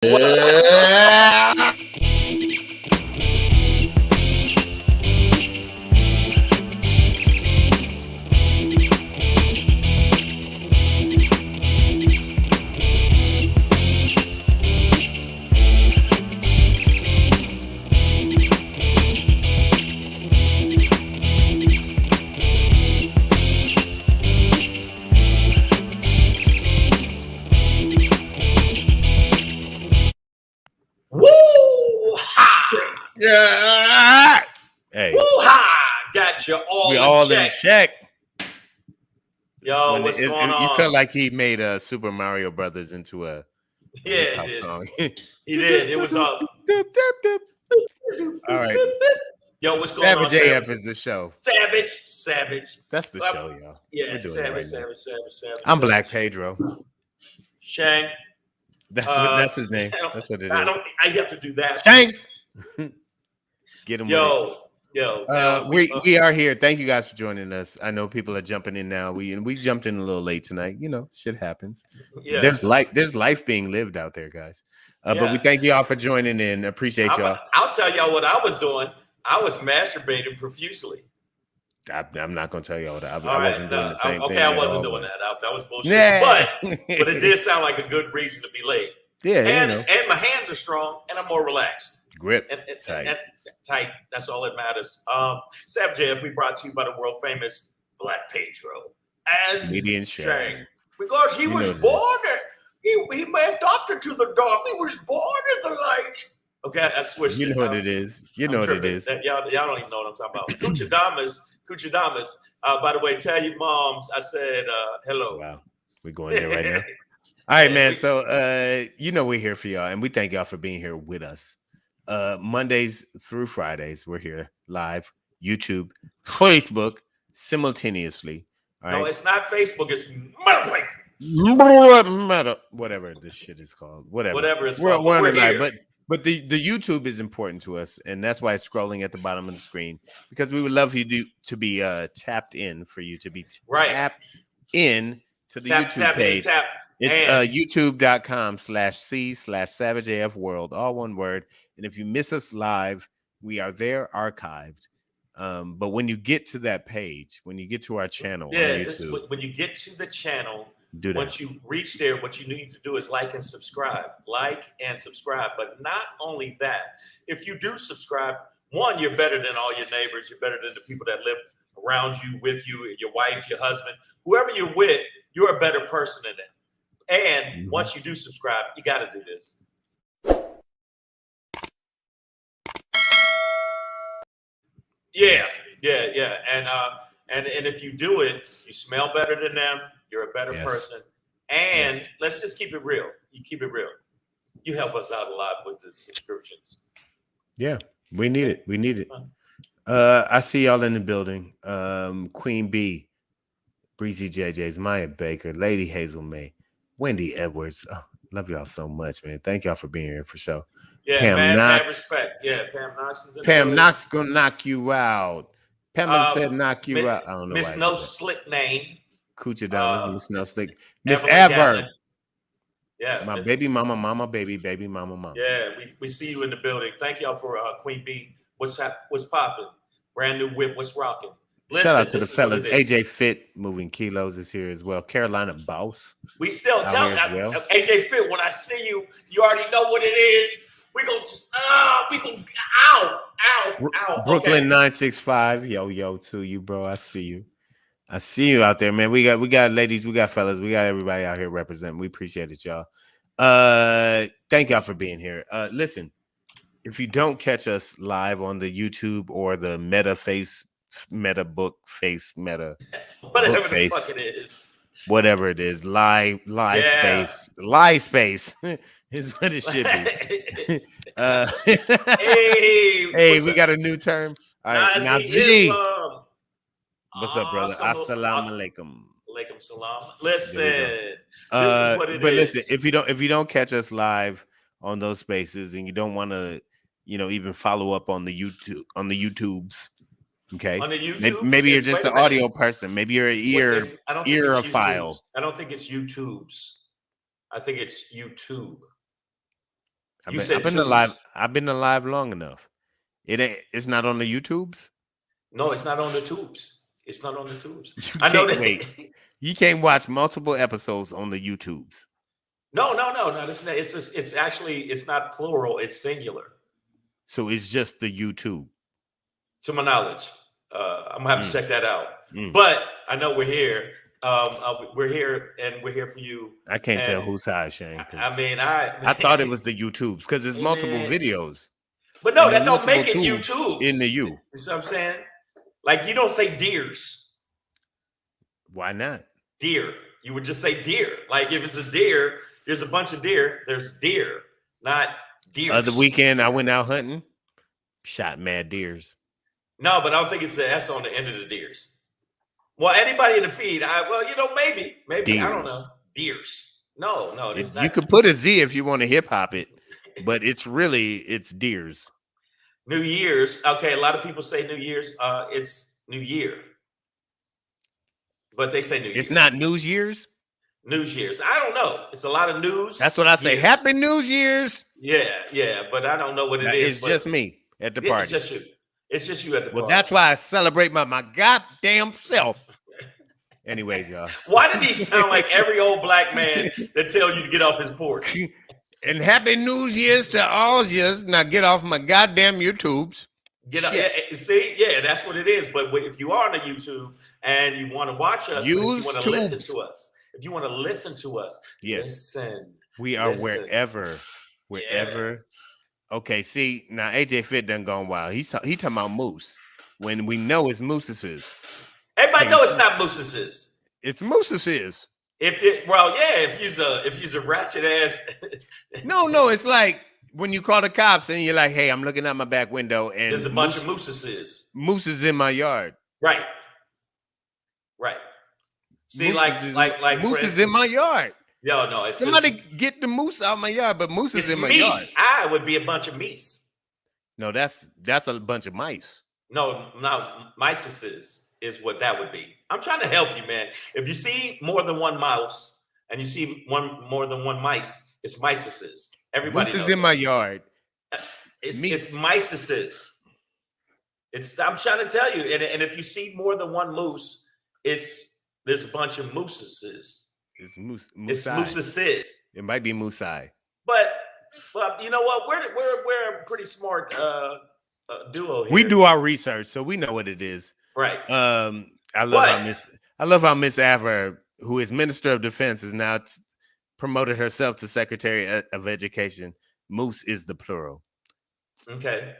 Yeah. Yeah. Hey, Woo-ha! Got you all we in all check. in check. Yo, what's going You on? felt like he made Super Mario Brothers into a hip Yeah, hop he did. song. He did. It was up. All right. Yo, what's going on, Savage AF Savage? is the show. Savage. That's the show, y'all. Yeah, We're doing it right Savage. now. I'm Black Pedro. Shang. That's his name. That's what it is. I have to do that. Shang. Get him with it. Yo. We are here. Thank you guys for joining us. I know people are jumping in now. We jumped in a little late tonight. You know, shit happens. Yeah. There's life being lived out there, guys. But we thank y'all for joining in. Appreciate y'all. I'll tell y'all what I was doing. I was masturbating profusely. I'm not gonna tell y'all what I wasn't doing the same thing. Okay, I wasn't doing that. That was bullshit. Nah. But it did sound like a good reason to be late. Yeah, and my hands are strong and I'm more relaxed. Grip and tight. Tight. That's all that matters. Savage AF, we brought to you by the world famous Black Pedro and Comedian Shang. Because he was born. He made doctor to the dark. He was born in the light. Okay, I switched. You know what it is. You know what it is. Y'all don't even know what I'm talking about. Kuchadamas. By the way, tell your moms I said hello. Wow, we're going there right now. All right, man. So we're here for y'all, and we thank y'all for being here with us. Mondays through Fridays, we're here live, YouTube, Facebook, simultaneously. All right? No, it's not Facebook. It's Meta, whatever this shit is called. Whatever it's called. We're on the live, but the YouTube is important to us, and that's why it's scrolling at the bottom of the screen, because we would love you to be tapped in, for you to be tapped in to the YouTube page. It's youtube.com/c/SavageAFWorld, all one word. And if you miss us live, we are there archived. But when you get to that page, when you get to our channel on YouTube, when you get to the channel, do that. Once you reach there, what you need to do is like and subscribe. But not only that, if you do subscribe, one, you're better than all your neighbors. You're better than the people that live around you, with you, your wife, your husband, whoever you're with. You're a better person than them. And once you do subscribe, you got to do this. Yeah. And if you do it, you smell better than them. You're a better person. And let's just keep it real. You keep it real. You help us out a lot with the subscriptions. Yeah, we need it. We need it. I see y'all in the building. Queen B, Breezy JJ's, Maya Baker, Lady Hazel May, Wendy Edwards. Oh, love y'all so much, man. Thank y'all for being here for sure. Yeah, Pam Knox. Respect. Yeah, Pam Knox is in Pam Knox gonna knock you out. Pamela said knock you out. I don't know. Miss No Slick Name. Coochie Dollars, Miss No Slick. Miss Ever. Yeah. My baby mama, baby mama. Yeah, we see you in the building. Thank y'all for Queen B. What's popping? Brand new whip. What's rocking? Shout out to the fellas. AJ Fit, Moving Kilos, is here as well. Carolina Boss. We still tell AJ Fit, when I see you, you already know what it is. We go ow. Brooklyn 965. Yo to you, bro. I see you out there, man. We got ladies, we got fellas, we got everybody out here representing. We appreciate it, y'all. Thank y'all for being here. Listen, if you don't catch us live on the YouTube or the Meta book face, whatever book the face, fuck it is. Whatever it is, lie space is what it should be. Hey, we got a new term. All right, Nazi. What's up, brother? Assalamu alaikum. Alaikum salam. Listen, this is what it is. But listen, if you don't catch us live on those spaces, and you don't want to, even follow up on the YouTubes. Okay. On the YouTube, maybe you're just an audio person. Maybe you're an ear-ophile. I don't think it's YouTube's. I think it's YouTube. You said I've been alive. tubes. I've been alive long enough. It ain't. It's not on the YouTubes. No, it's not on the tubes. It's not on the tubes. You I know can't that. wait. You can't watch multiple episodes on the YouTubes. No. It's just, it's actually, it's not plural. It's singular. So it's just the YouTube. To my knowledge. I'm gonna have to Mm, check that out. mm. But I know we're here. We're here, and we're here for you. I can't tell And who's high, Shane, I because mean, I thought it was the YouTubes because there's hey, multiple man. videos But no, and there's that don't multiple make it tubes in YouTube's. the You U. see what I'm saying? Like you don't say deers, Why not? deer. You would just say deer. Like if it's a deer, there's a bunch of deer. There's deer, not Other deers. weekend I went out hunting, shot mad deers. No, but I don't think it's an S on the end of the deers. Well, anybody in the feed, maybe I don't know. Deers. Deers. No, it's You not. could put a Z if you want to hip hop it, but it's deers. New Year's. Okay, a lot of people say New Year's. It's New Year, but they say New It's Year's. not News Year's. New Year's. I don't know. It's a lot of That's news what I say. years. Happy New Year's. Yeah, but I don't know what it is. It's But just me at the yeah, party. it's just you. It's just you at the Well, party. that's why I celebrate my goddamn self. Anyways, y'all. Why did he sound like every old black man that tell you to get off his porch? And happy New Year's to all years. Now get off my goddamn YouTubes. Get up. Shit. See, yeah, that's what it is. But if you are on the YouTube and you want to watch us, but if you Use want to listen tubes. to us, if you want to listen to us, Yes. listen. We are Listen. wherever. Okay, see, now AJ Fit done gone wild. He talking about moose when we know it's mooses. Everybody So know it's not Moose's. It's mooses. If you's a ratchet ass. No, it's like when you call the cops and you're like, hey, I'm looking out my back window and There's a bunch of Moose's. moose is in my yard. Right. See, Moose is moose is in my yard. No, it's Somebody just, get the moose out my yard, but moose is it's in my yard. meese. I would be a bunch of meese. No, that's a bunch of mice. No, mices is what that would be. I'm trying to help you, man. If you see more than one mouse and you see more than one mice, it's mices. Everybody Moose knows is in that. my yard. It's Meese. mices. I'm trying to tell you, and if you see more than one moose, there's a bunch of mooses. It's moose. It's mooses. It might be moosei. But you know what? We're a pretty smart duo here. We do our research, so we know what it is. Right. I love how Miss Aver, who is Minister of Defense, is now promoted herself to Secretary of Education. Moose is the plural. Okay.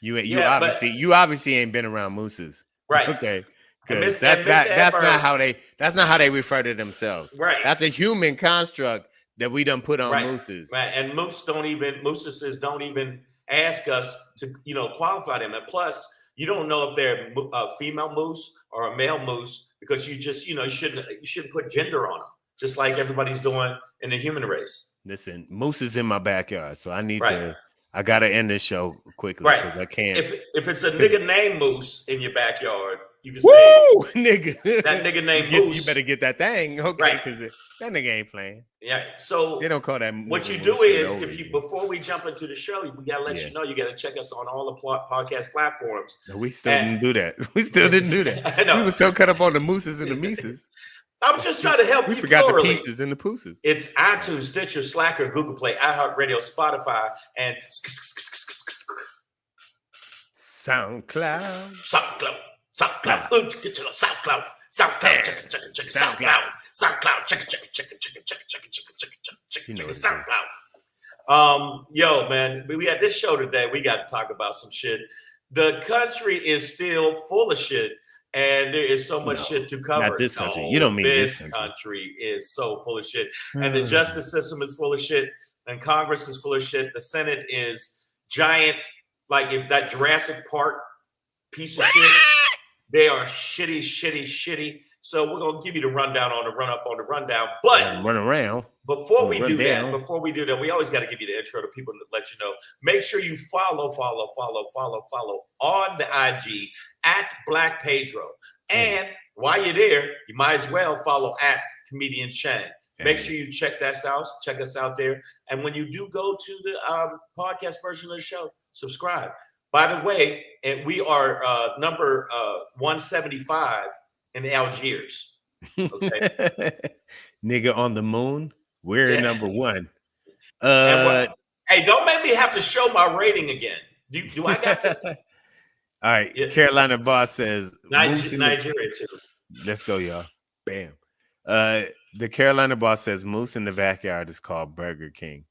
You obviously ain't been around mooses. Right. Okay. That's That's not how they refer to themselves. Right. That's a human construct that we done put on right. mooses. Right. And mooses don't even ask us to, qualify them. And plus, you don't know if they're a female moose or a male moose because you just, you shouldn't put gender on them, just like everybody's doing in the human race. Listen, moose is in my backyard, so I gotta end this show quickly because I can't. If it's a nigga named Moose in your backyard, you can say, nigga. That nigga named Moose. You better get that thing, okay? Because that nigga ain't playing. Yeah. So they don't call that. What you do is, before we jump into the show, we gotta let you know you gotta check us on all the podcast platforms. No, we still didn't do that. We still didn't do that. I know. We were so cut up on the mooses and the mises. I was just trying to help you. We forgot plurally. The pieces and the pooses. It's iTunes, Stitcher, Slacker, Google Play, iHeartRadio, Spotify, and SoundCloud. Yo, man, we had this show today. We got to talk about some shit. The country is still full of shit. And there is so much shit to cover. Not this country. You don't mean this country is so full of shit. And the justice system is full of shit. And Congress is full of shit. The Senate is giant. Like if that Jurassic Park piece of shit, they are shitty. So we're going to give you the rundown on the run up on the rundown. But run around. Before we do that, we always got to give you the intro to people to let you know. Make sure you follow on the IG at Black Pedro. And while you're there, you might as well follow at Comedian Shane. Make Hey. sure you check that out. Check us out there. And when you do go to the podcast version of the show, subscribe. By the way, and we are number 175 in Algiers. Okay. Nigga on the moon, we're Yeah. number one. And what? Uh, Hey, don't make me have to show my rating again. Do I got to? all right. Yeah, Carolina Boss says Moose in the. Nigeria too. Let's go, y'all. Bam. Uh, the Carolina Boss says Moose in the backyard is called Burger King.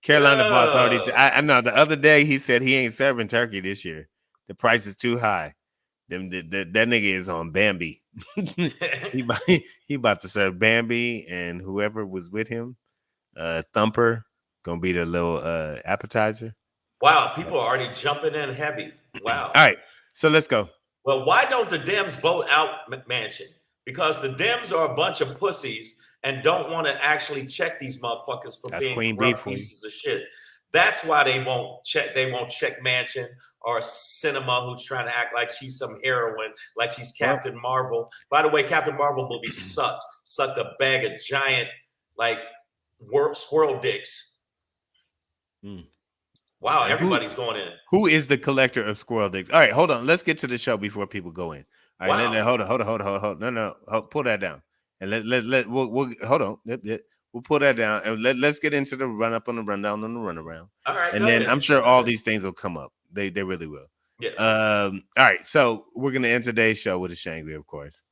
Carolina Boss already said. Oh. I know the other day he said he ain't serving turkey this year. The price is too high. That nigga is on Bambi. he about, he about to serve Bambi and whoever was with him. Thumper gonna be the little appetizer. Wow, people are already jumping in heavy. Wow. All right, so let's go. Well, why don't the Dems vote out Manchin? Because the Dems are a bunch of pussies and don't want to actually check these motherfuckers for That's being Queen Bee corrupt for you. pieces of shit. That's why they won't check. They won't check Manchin or Cinema, who's trying to act like she's some heroine, like she's Captain Marvel. By the way, Captain Marvel movie sucked. Sucked a bag of giant like squirrel dicks. Wow, And everybody's going in. Who is the collector of squirrel dicks? All right, hold on. Let's get to the show before people go in. All right, Wow. hold on. No, pull that down. And we'll hold on. We'll pull that down and let's get into the run up on the rundown on the runaround. All right, and go then ahead. I'm sure all these things will come up. They really will. Yeah. All right, so we're gonna end today's show with a Shangri, of course,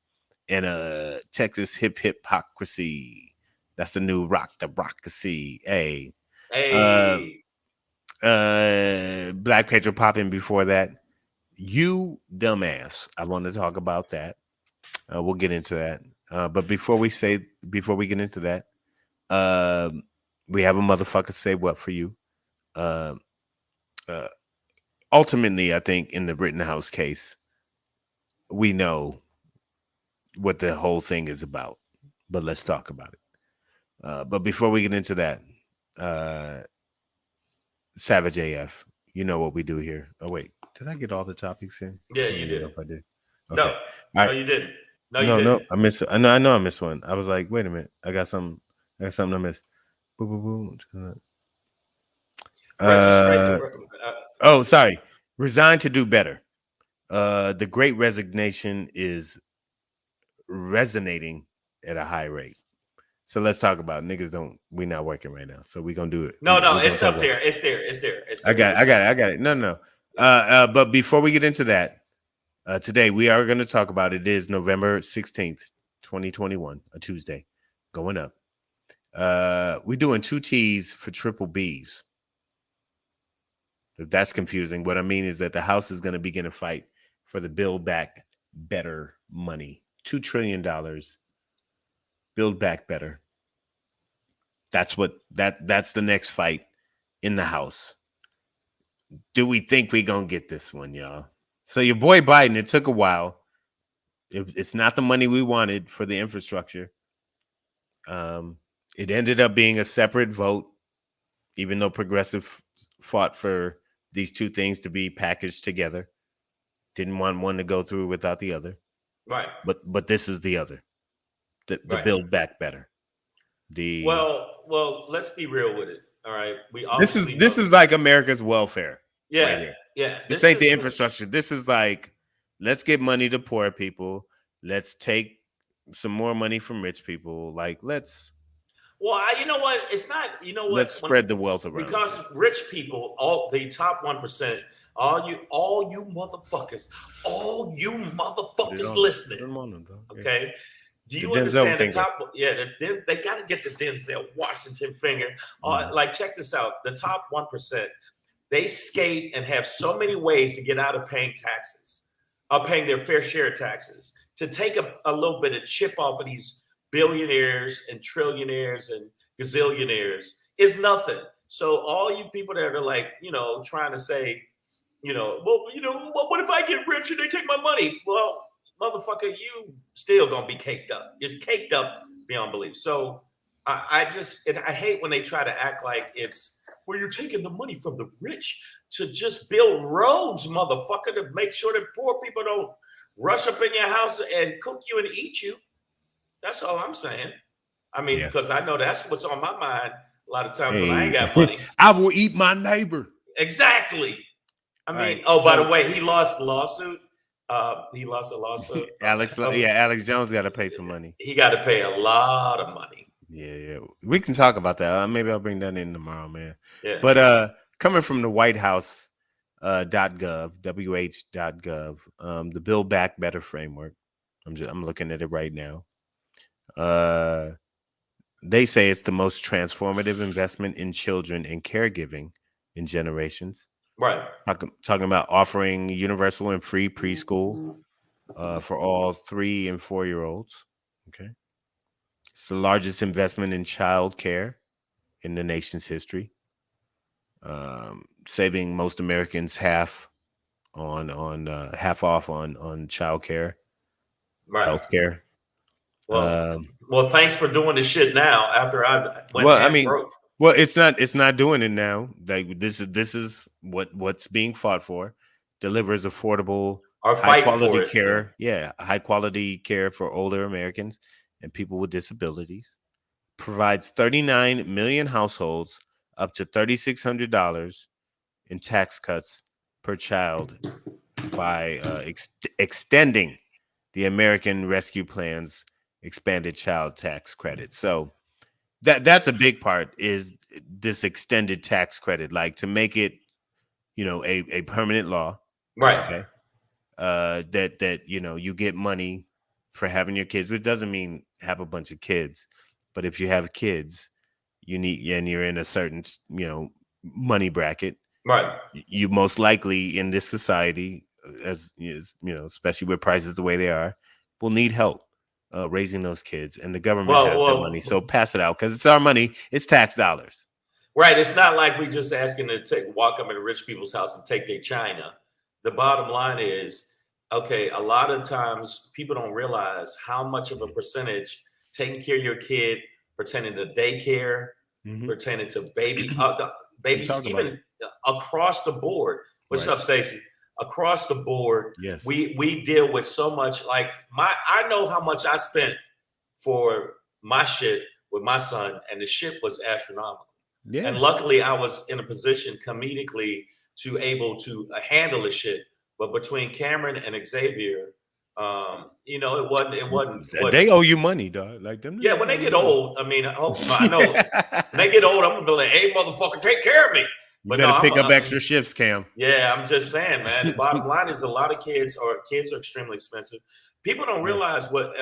and Texas hipocrisy. That's the new rock democracy. Hey. Hey. Black Pedro popping before that. You dumbass. I want to talk about that. We'll get into that. But before we get into that, we have a motherfucker say what for you. Ultimately, I think in the Rittenhouse case, we know what the whole thing is about. But let's talk about it. But before we get into that, Savage AF, you know what we do here. Oh wait, did I get all the topics in? Yeah, you did. If I did. Okay. No, right. No, you didn't. No, you didn't. No, I missed. I know, I missed one. I was like, wait a minute, I got something I missed. Boo, boo, boo. Sorry. Resigned to do better. The Great Resignation is resonating at a high rate. So let's talk about it. Niggas. We not working right now, so we gonna do it. No, it's up there. It's there. I got it. No. But before we get into that, today we are going to talk about it. It is November 16th, 2021, a Tuesday, going up. We're doing 2 T's for triple B's. If that's confusing, what I mean is that the House is going to begin a fight for the Build Back Better money. $2 trillion. Build Back Better. That's the next fight in the House. Do we think we're going to get this one, y'all? So your boy Biden, it took a while. It's not the money we wanted for the infrastructure. It ended up being a separate vote, even though Progressive fought for these 2 things to be packaged together. Didn't want one to go through without the other. Right. But this is the other. The Build Back Better. Well, let's be real with it. All right. This is like America's welfare. Yeah. Right here. Yeah. This ain't the infrastructure. This is like, let's give money to poor people. Let's take some more money from rich people. Like, let's. Well, you know what? It's not. You know what? Let's spread the wealth around. Because rich people, all the top 1%, all you motherfuckers listening. Okay. Do you understand the top? Yeah, they got to get the Denzel Washington finger. Like, check this out. The top 1%, they skate and have so many ways to get out of paying taxes, paying their fair share of taxes, to take a little bit of chip off of these billionaires and trillionaires and gazillionaires is nothing. So all you people that are like, trying to say, what if I get rich and they take my money? Well, motherfucker, you still gonna be caked up. It's caked up beyond belief. So I hate when they try to act like it's where you're taking the money from the rich to just build roads, motherfucker, to make sure that poor people don't rush up in your house and cook you and eat you. That's all I'm saying. I mean, Yeah. because I know that's what's on my mind a lot of times when I ain't Hey, got money. I will eat my neighbor. Exactly. I All right. mean, oh, by So the way, he lost the lawsuit. He lost the lawsuit. Yeah, Alex Jones got to pay some money. He got to pay a lot of money. Yeah, yeah. We can talk about that. Maybe I'll bring that in tomorrow, man. Yeah. But coming from the White House .gov, wh.gov, the Build Back Better framework. I'm looking at it right now. Uh they say it's the most transformative investment in children and caregiving in generations. Right. Talking about offering universal and free preschool for all 3 and 4 year olds. Okay. It's the largest investment in child care in the nation's history, saving most Americans half off on child care, Right. health care. Well, well, thanks for doing the shit now after I went Well, I half mean, broke. well, it's not doing it now. Like this is what's being fought for. Delivers affordable, Or high fighting for quality it. Yeah. care. Yeah, high quality care for older Americans and people with disabilities. Provides 39 million households up to $3,600 in tax cuts per child by extending the American Rescue Plan's expanded child tax credit. So that's a big part is this extended tax credit, like to make it, a permanent law. Right. Okay. That you get money for having your kids, which doesn't mean have a bunch of kids, but if you have kids, you need and you're in a certain money bracket, Right. you most likely in this society, especially with prices the way they are, will need help raising those kids, and the government Well, has that money, so well, pass it out because it's our money, it's tax dollars. right. It's not like we just asking to walk up in rich people's house and take their china. The bottom line is, okay, a lot of times people don't realize how much of a percentage taking care of your kid, pertaining to daycare, Hmm. pertaining to baby, We babies, talk about even it. across the board. What's Right. up, Stacy? Across the board, Yes. we deal with so much. Like I know how much I spent for my shit with my son, and the shit was astronomical. And Yeah. luckily, I was in a position comedically to able to handle the shit. But between Cameron and Xavier, it wasn't. It wasn't. What? They owe you money, dog. Like them Yeah, niggas when owe they you get money. old, I mean, I know when they get old, I'm gonna be like, "Hey, motherfucker, take care of me." You But no, better pick up extra shifts, Cam. yeah, I'm just saying, man. The bottom line is a lot of kids are extremely expensive. People don't Yeah. realize what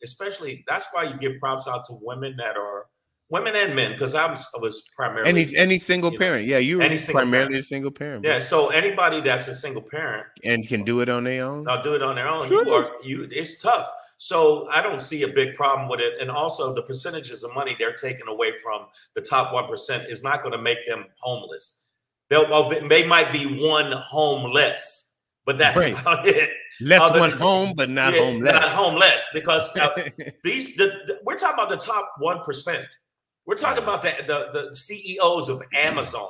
especially that's why you give props out to women that are women and men because I was Any primarily any single parent. Yeah, you were any single parent. primarily a single parent, Yeah, bro, so anybody that's a single parent, and can do it on their own. they'll do it on their own. Sure. It's tough. So I don't see a big problem with it. And also the percentages of money they're taking away from the top 1% is not going to make them homeless. They might be one home less, but that's Right. about it. Less Other one home, but not yeah, not homeless. homeless because we're talking about the top 1%. We're talking Yeah. about the CEOs of Amazon.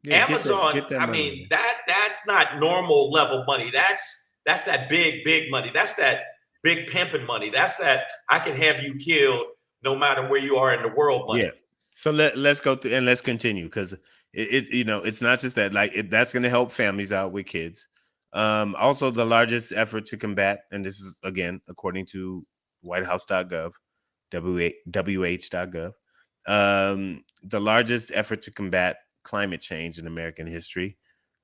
Yeah, Amazon, get that I money, mean, man. that's not normal level money. That's that big money. That's that big pimping money. That's that I can have you killed no matter where you are in the world money. Yeah. So let's go through and let's continue because it's not just that, like that's going to help families out with kids. Also, the largest effort to combat, and this is again according to WhiteHouse.gov, wh.gov, the largest effort to combat climate change in American history.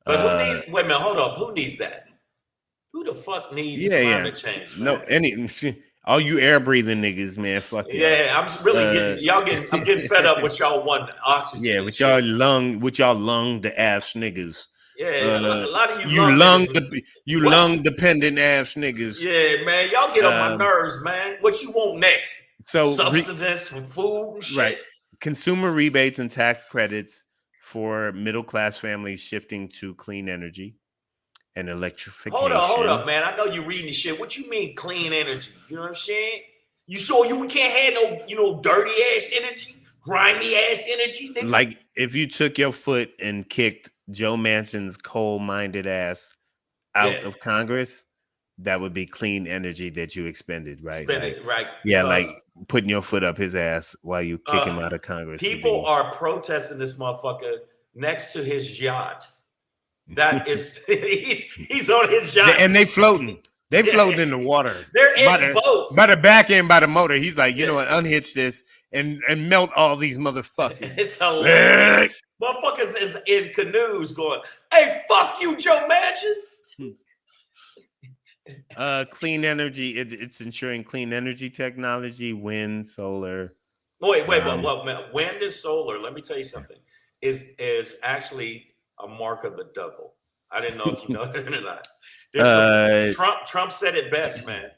But who Uh, needs wait a minute, hold up. Who needs that? Who the fuck needs yeah, yeah. climate change, No, man? all you air breathing niggas, man, fuck y'all. Yeah, I'm really Uh, I'm getting fed up with y'all wanting Yeah, oxygen and with shit. y'all lung the ass niggas. Yeah, a lot of you You lung niggas is you what? lung dependent ass niggas. Yeah, man, y'all get on my Um, nerves, man. What you want next? so Substance from food and right, shit. consumer rebates and tax credits for middle class families shifting to clean energy and Hold electrification. up, man. I know you reading the shit. What you mean clean energy? You know what I'm saying? You sure we can't have no, dirty ass energy, grimy ass energy, nigga? Like if you took your foot and kicked Joe Manchin's coal-minded ass Yeah, out of Congress, that would be clean energy that you expended, right? spend Like, it right yeah, like because putting your foot up his ass while you kick him Uh, out of Congress to people be. are protesting this motherfucker next to his yacht. That is, he's on his yacht. And they floating. They Yeah, floating in the water they're by in the boats. back end by the motor. He's like, you Yeah, know what? Unhitch this and melt all these motherfuckers. it's hilarious. Motherfuckers is in canoes going, "Hey, fuck you, Joe Manchin." Clean energy. It's ensuring clean energy technology, wind, solar. Wait, Um, man, wind and solar. Let me tell you something. Is actually a mark of the devil. I didn't know if you know that or not. There's some uh, Trump said it best, man.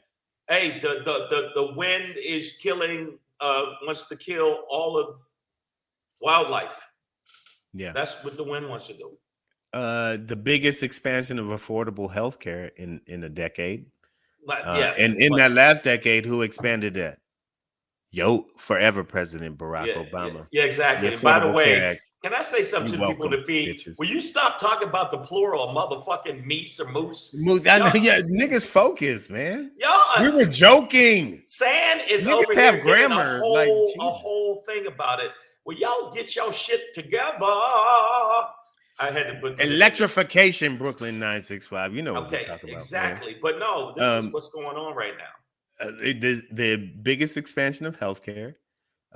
Hey, the wind is killing. Wants to kill all of wildlife. yeah. That's what the wind wants to do. The biggest expansion of affordable healthcare in a decade. Yeah, And in but that last decade, who expanded that? Yo, forever President Barack Obama. yeah, The exactly. And by the Affordable Care way, Act. can I say something You to the people in welcome, the feed? bitches. Will you stop talking about the plural of motherfucking meese or moose? I know, Y'all, yeah, niggas focus, man. y'all, We were joking. Sand is over Niggas here have giving grammar. Like, a Jesus. whole thing about it. Well, y'all get your shit together. I had to put it in there. Electrification, Brooklyn 965. You know what we Okay, talk about, man. exactly. But no, this is Um, what's going on right now. the biggest expansion of healthcare.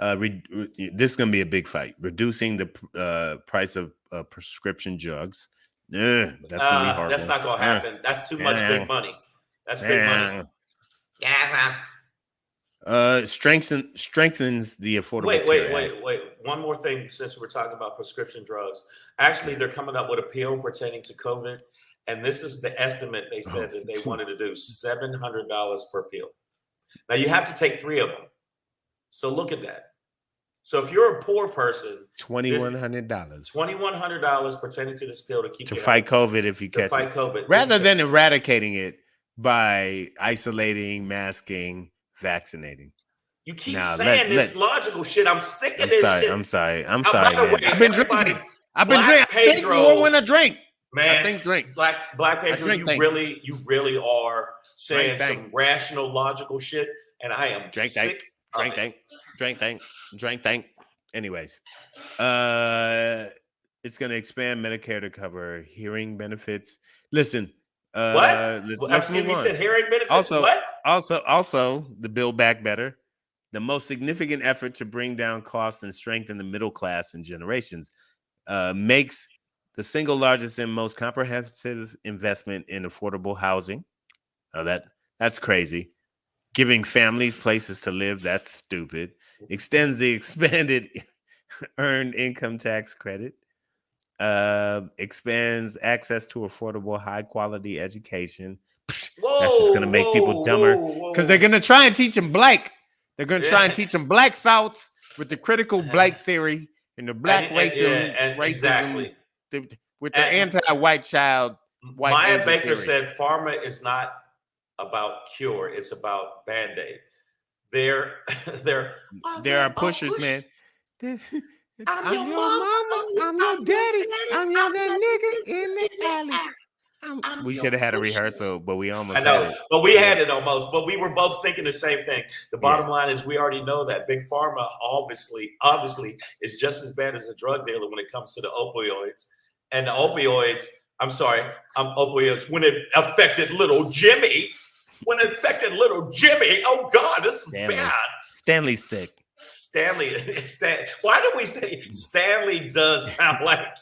This is gonna be a big fight. Reducing the price of prescription drugs. That's gonna be That's horrible. not gonna happen. That's too much Yeah, big money. That's big money. yeah. Yeah. Strengthens the Affordable Care Act. Wait. One more thing, since we're talking about prescription drugs. Actually, Yeah. they're coming up with a pill pertaining to COVID, and this is the estimate they Oh, said that they wanted to do $700 per pill. Now you have to take 3 of them. So look at that. So if you're a poor person, there's $2,100 $2,100 pertaining to this pill to keep to you fight healthy, COVID if you to catch fight it, COVID. If rather you catch than it. eradicating it by isolating, masking, vaccinating. You keep Now saying this logical shit. I'm sick of I'm this sorry. shit. I'm sorry. I'm By sorry, the man. way, I've been everybody, drinking. I've been drinking. Black I think more when Pedro, I drink. I man, think drink. Black I Pedro, drink. you Think. really are Drink. saying Think. some rational, logical shit, and I am Drink. Think. sick of Drink. it. Think. Drink. Think. Drink. Think. Anyways, uh, it's gonna expand Medicare to cover hearing benefits. Listen, What? let's Excuse move me, you on. said hearing benefits? Also, What? also, the Build Back Better, the most significant effort to bring down costs and strengthen the middle class in generations, makes the single largest and most comprehensive investment in affordable housing. Oh, that's crazy. Giving families places to live, that's stupid. Extends the expanded earned income tax credit. Expands access to affordable, high quality education. That's just gonna make people dumber because they're Whoa. gonna try and teach them black. They're gonna try and Yeah. teach them black thoughts with the critical black theory and the black And racism, exactly. with the And anti-white child, white Maya angel Baker theory. said pharma is not about cure, it's about band-aid. They're they're There are pushers, man. I'm I'm your your mama, mama. I'm your I'm your daddy. daddy, I'm your I'm that your nigga nigga in the in the alley. alley. I'm We your should have had a pusher. rehearsal, but we I almost had know, it. but we Yeah, had it almost. But we were both thinking the same thing. The yeah. bottom line is we already know that big pharma obviously is just as bad as a drug dealer when it comes to the opioids. And the opioids, I'm sorry, opioids when it affected little Jimmy. When it affected little Jimmy, oh God, this is bad. Stanley's sick. Stanley, why do we say Stanley does sound like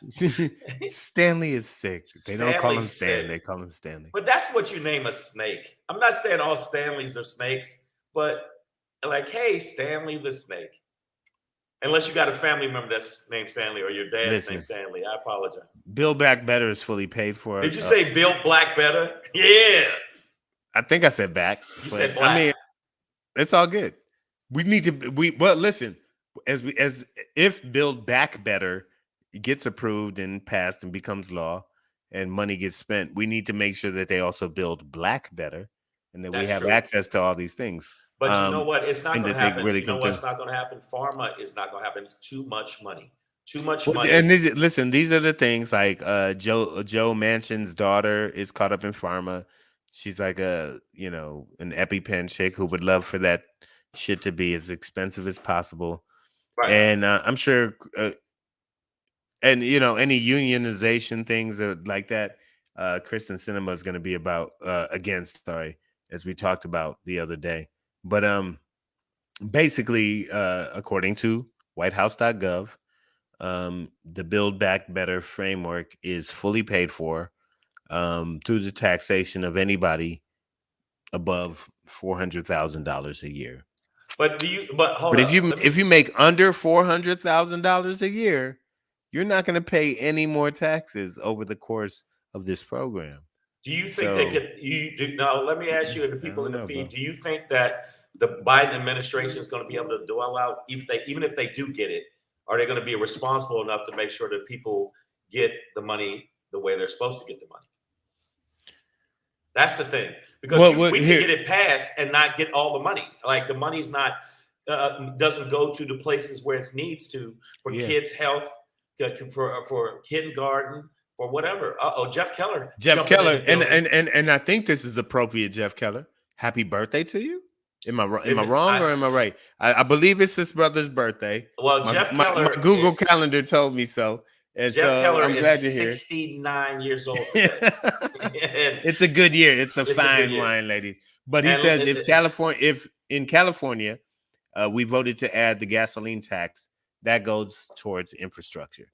Stanley is sick. They don't call him Stanley's Stan. sick? They call him Stanley. But that's what you name a snake. I'm not saying all Stanleys are snakes, but like, hey, Stanley the snake. Unless you got a family member that's named Stanley or your dad's named Listen, Stanley. I apologize. Build Back Better is fully paid for. Did you say Build Black Better? Yeah. I think I said back. You But said black. I mean, it's all good. We need to. Well, listen. As if Build Back Better gets approved and passed and becomes law, and money gets spent, we need to make sure that they also build black better, and that we That's have true. access to all these things. But you know what? It's not And going that to they happen. really You know come through. what's not going to happen? Pharma is not going to happen. Too much money. Too much Well, money. and listen, these are the things like Joe Manchin's daughter is caught up in pharma. She's like an EpiPen chick who would love for that shit to be as expensive as possible. Right. And I'm sure, and any unionization things like that, Kristen Cinema is going to be about against. Sorry, as we talked about the other day. But basically, according to WhiteHouse.gov, the Build Back Better framework is fully paid for through the taxation of anybody above $400,000 a year. But But hold But if up. you if you make under $400,000 a year, you're not going to pay any more taxes over the course of this program. Do you think they So could? You do now. Let me ask you and the I people don't in the know, feed. bro. Do you think that the Biden administration is going to be able to dwell out even if they do get it? Are they going to be responsible enough to make sure that people get the money the way they're supposed to get the money? That's the thing, because Well, we can here, get it passed and not get all the money. Like the money's not doesn't go to the places where it needs to for yeah, kids' health, for kindergarten, for whatever. Oh, Jeff Keller Jeff jumping in Keller, the and building. and and and I think this is appropriate, Jeff Keller. Happy birthday to you. Am Is I it? wrong or am I right? I believe it's his brother's birthday. Well, My, Jeff my my Keller Google is calendar told me so, and Jeff so Keller I'm is glad you're here. 69 years old today, and It's a good year. It's a it's a good fine year. wine, ladies. But he And says if in California, we voted to add the gasoline tax, that goes towards infrastructure.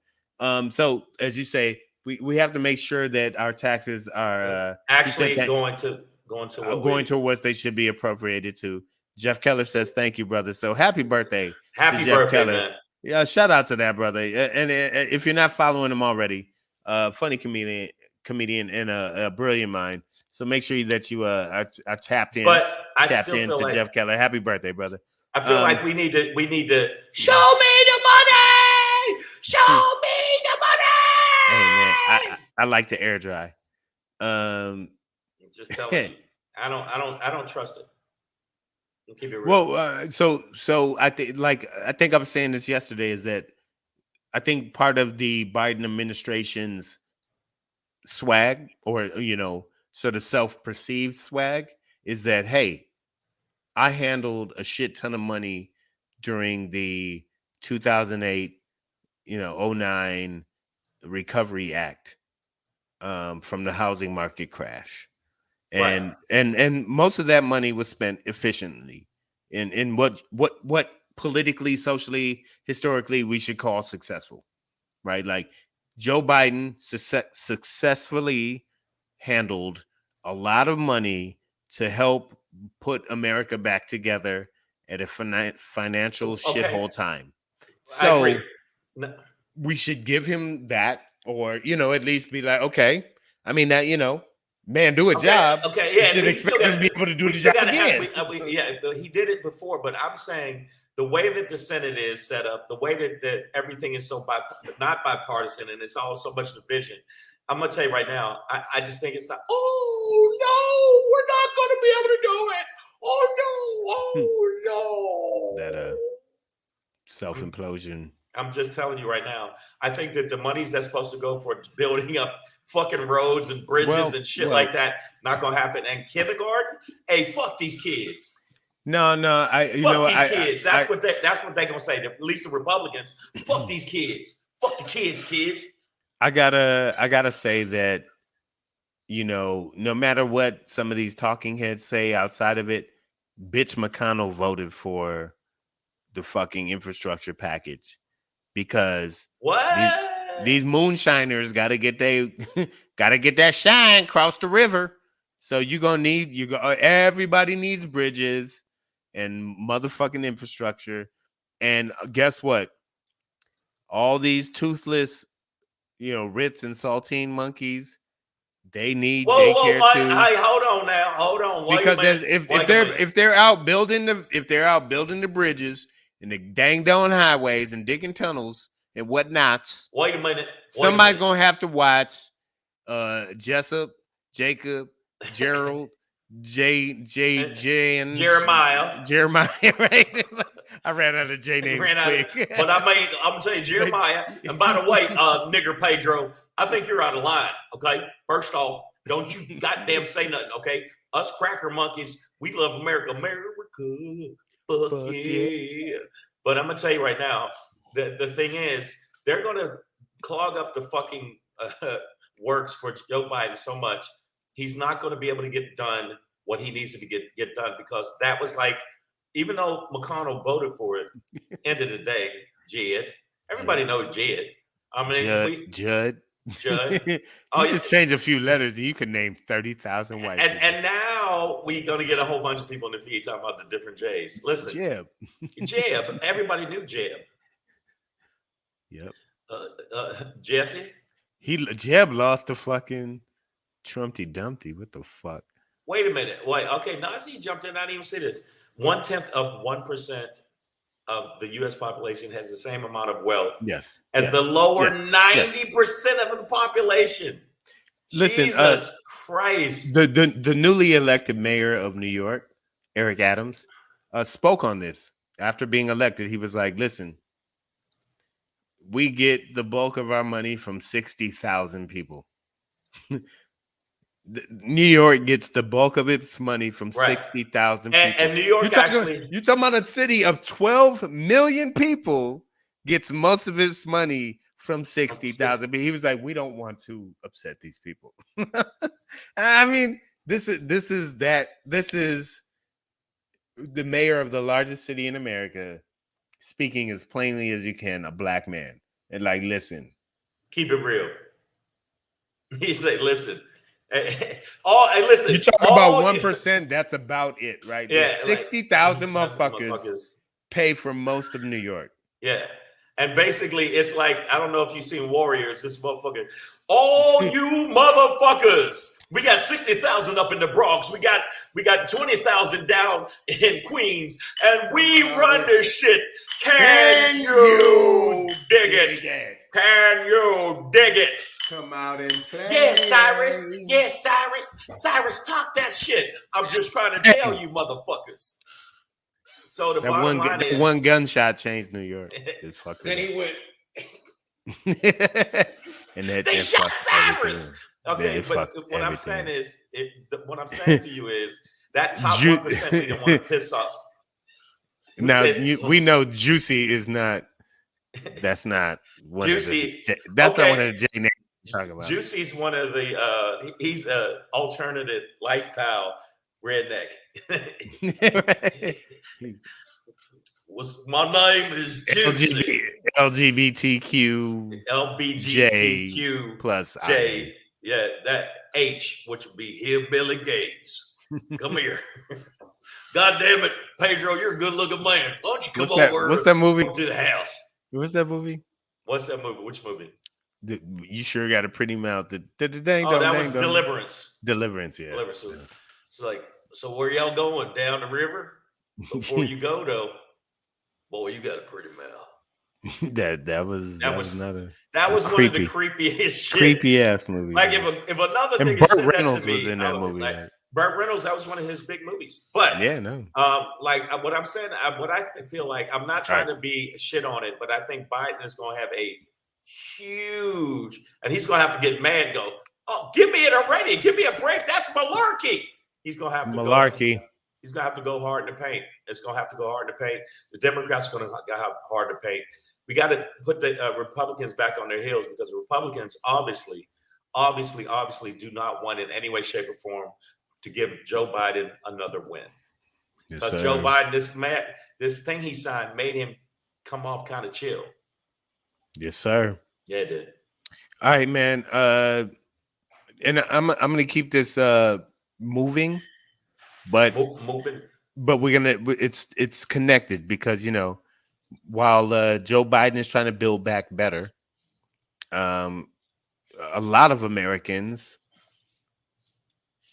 So as you say, we have to make sure that our taxes are. He said actually that going to what going we towards they should be appropriated to. Jeff Keller says, "Thank you, brother." So happy birthday to happy Jeff birthday, Keller. man. Yeah, shout out to that brother. And if you're not following him already, funny comedian and a brilliant mind. So make sure that you are But I tapped still in feel to like Jeff Keller. Happy birthday, brother. I feel like Um, we need to show me the money. Show me the hey man, money. I like to air dry. Um, I'm just telling you, I don't trust it. I'll keep it real. well, so I think I was saying this yesterday is that I think part of the Biden administration's swag, or sort of self-perceived swag, is that, hey, I handled a shit ton of money during the 2008, '09 Recovery Act, from the housing market crash, Right. and most of that money was spent efficiently in what politically, socially, historically we should call successful, right? Like Joe Biden successfully handled a lot of money to help put America back together at a financial Okay. shithole time. I agree. So we should give him that, or at least be like, okay, I mean that, man, do a Okay, job. okay, You yeah, and should we still expect him to got be able to do we the still job got to have again. yeah, but he did it before. But I'm saying the way that the Senate is set up, the way that everything is so not bipartisan, and it's all so much division. I'm gonna tell you right now, I just think it's not. Oh no, we're not gonna be able to do it. Oh no, That oh self no. implosion. I'm just telling you right now. I think that the money's that's supposed to go for building up fucking roads and bridges Well, and shit like well, that not gonna happen. And kindergarten, hey, fuck these kids. no, Fuck these kids. That's what they gonna say. At least the Republicans. Fuck these kids. Fuck the kids, kids. I gotta say that, no matter what some of these talking heads say outside of it, bitch McConnell voted for the fucking infrastructure package because these What? these moonshiners gotta get that shine across the river. So everybody needs bridges and motherfucking infrastructure. And guess what? All these toothless, Ritz and saltine monkeys, they need Whoa, daycare wait, too. hey, hold on now. Hold on. Wait a Because minute. Wait a minute. if they're out building the bridges and the dang down highways and digging tunnels and whatnots, Wait a minute. Wait a somebody's minute. gonna have to watch Jessup, Jacob, Gerald, Jeremiah. Jeremiah, right? I ran out of J names Ran out of, quick. but I'm gonna tell you, Jeremiah. And by the way, nigger Pedro, I think you're out of line. Okay, first off, don't you goddamn say nothing. Okay, us cracker monkeys, we love America, America. Fuck Fuck yeah. yeah. But I'm gonna tell you right now, the thing is, they're gonna clog up the fucking works for Joe Biden so much. He's not gonna be able to get done what he needs to get done because that was like, even though McConnell voted for it, end of the day, Jed. Everybody Judd. knows Jed. I mean, Judd. we Judd. Judd. Oh You yeah, just change a few letters and you could name 30,000 white and people. and now we gonna get a whole bunch of people in the feed talking about the different J's. Listen, Jeb. Jeb. Everybody knew Jeb. Yep. Jesse. Jeb lost to fucking Trumpty Dumpty. What the fuck? Wait a minute. Wait. Okay. Nazi jumped in. I didn't even see this. 1/10 of 1% of the U.S. population has the same amount of wealth Yes. as the Yes. lower Yes. 90% of the population. Listen, Jesus Christ. the newly elected mayor of New York, Eric Adams, spoke on this after being elected. He was like, "Listen, we get the bulk of our money from 60,000 people. New York gets the bulk of its money from Right. 60,000 people. And New York actually. You're talking about a city of 12 million people gets most of its money from 60,000. But he was like, we don't want to upset these people. I mean, this is the mayor of the largest city in America speaking as plainly as you can, a black man. And like, listen. Keep it real. He said, listen. Listen. You talk about 1%, that's about it, right? Yeah, There's 60,000 like, motherfuckers pay for most of New York. Yeah. And basically, it's like, I don't know if you've seen Warriors, this motherfucker. All you motherfuckers. We got 60,000 up in the Bronx. We got 20,000 down in Queens. And we run this shit. Can you dig it? Can you dig it? Come out and play. Yes, Cyrus. Yes, Cyrus. Cyrus, talk that shit. I'm just trying to tell you, motherfuckers. So the bottom line is, one gunshot changed New York. Then he went. And they shot Cyrus. Okay, but what I'm saying is, what I'm saying to you is that top 1% we don't want to piss off. Now we know Juicy is not. That's not one Juicy. Of the. That's not one of the J names we're talking about. Juicy's one of the. He's a alternative lifestyle redneck. My name is Juicy. LGBTQ plus J. Yeah, that H, which would be hillbilly gays. Come here. God damn it, Pedro, you're a good looking man. Why don't you come over? What's that movie? To the house. What's that movie? What's that movie? Which movie? You sure got a pretty mouth. That was Deliverance. Deliverance, yeah. Deliverance. So, it's like, so where y'all going? Down the river? Before you go, though, boy, you got a pretty mouth. that was another. That was one of the creepiest shit. Creepy ass movie. Like if another and nigga Burt said Reynolds that to me, was in that movie. Like, Burt Reynolds, that was one of his big movies. But yeah, no. Like what I'm saying, what I feel like, I'm not trying to be shit on it, but I think Biden is going to have a huge, and he's going to have to get mad. Go, oh, give me it already. Give me a break. That's malarkey. He's going to have to malarkey. He's going to have to go hard in the paint. It's going to have to go hard in the paint. The Democrats are going to have hard to paint. We got to put the Republicans back on their heels because the Republicans obviously do not want in any way, shape, or form to give Joe Biden another win. Because Joe Biden, this thing he signed made him come off kind of chill. Yes, sir. Yeah, it did. All right, man. And I'm gonna keep this moving, but we're gonna it's connected because while Joe Biden is trying to build back better, a lot of Americans,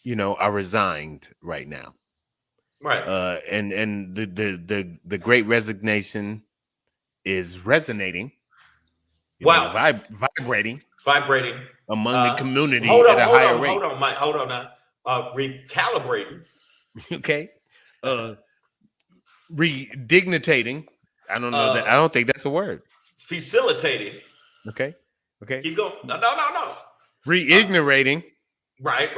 are resigned right now. Right. And the Great Resignation is resonating. Vibrating among the community at a higher rate. Hold on, Mike. Hold on now. Recalibrating. Okay. Redignitating. I don't know that. I don't think that's a word. Facilitating. Okay. Keep going. No. Reigniting. Right.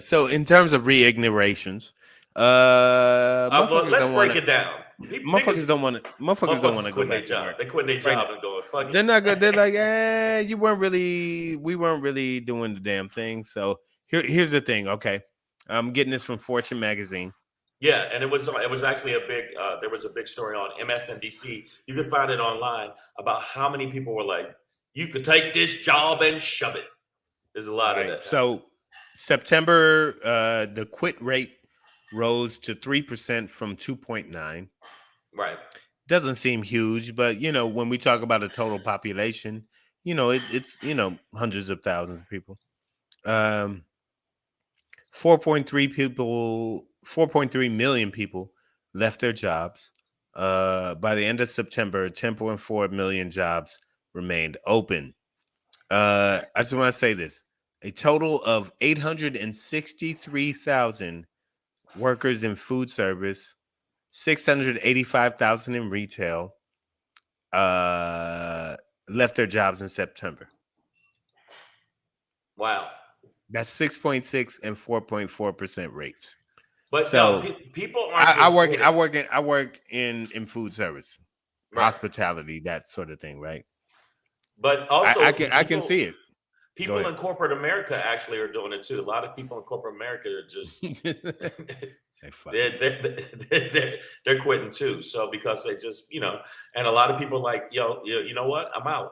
So in terms of reignitions, Motherfuckers Let's don't want break to. it down. Motherfuckers Niggas, don't want to. Motherfuckers don't want motherfuckers to go quitting their back to job. work They quitting their right now. job and going, fuck They're it. not good. They're like, you weren't really. We weren't really doing the damn thing. So here's the thing. Okay, I'm getting this from Fortune magazine. Yeah, and it was actually a big there was a big story on MSNBC. You can find it online about how many people were like, you could take this job and shove it. There's a All lot of right. that happening. So September, the quit rate rose to 3% from 2.9. Right. Doesn't seem huge, but when we talk about a total population, it's hundreds of thousands of people. 4.3 million people left their jobs. By the end of September, 10.4 million jobs remained open. I just want to say this: a total of 863,000 workers in food service, 685,000 in retail, uh, left their jobs in September. Wow. That's 6.6 and 4.4% rates. But no, So people aren't I just work I quitting. work in I work in food service, Right. hospitality, that sort of thing, right? But I also can the I can see it. Go people ahead. in corporate America actually are doing it too. A lot of people in corporate America are just Hey, fuck it. they're quitting too. So because they just and a lot of people like you know what, I'm out.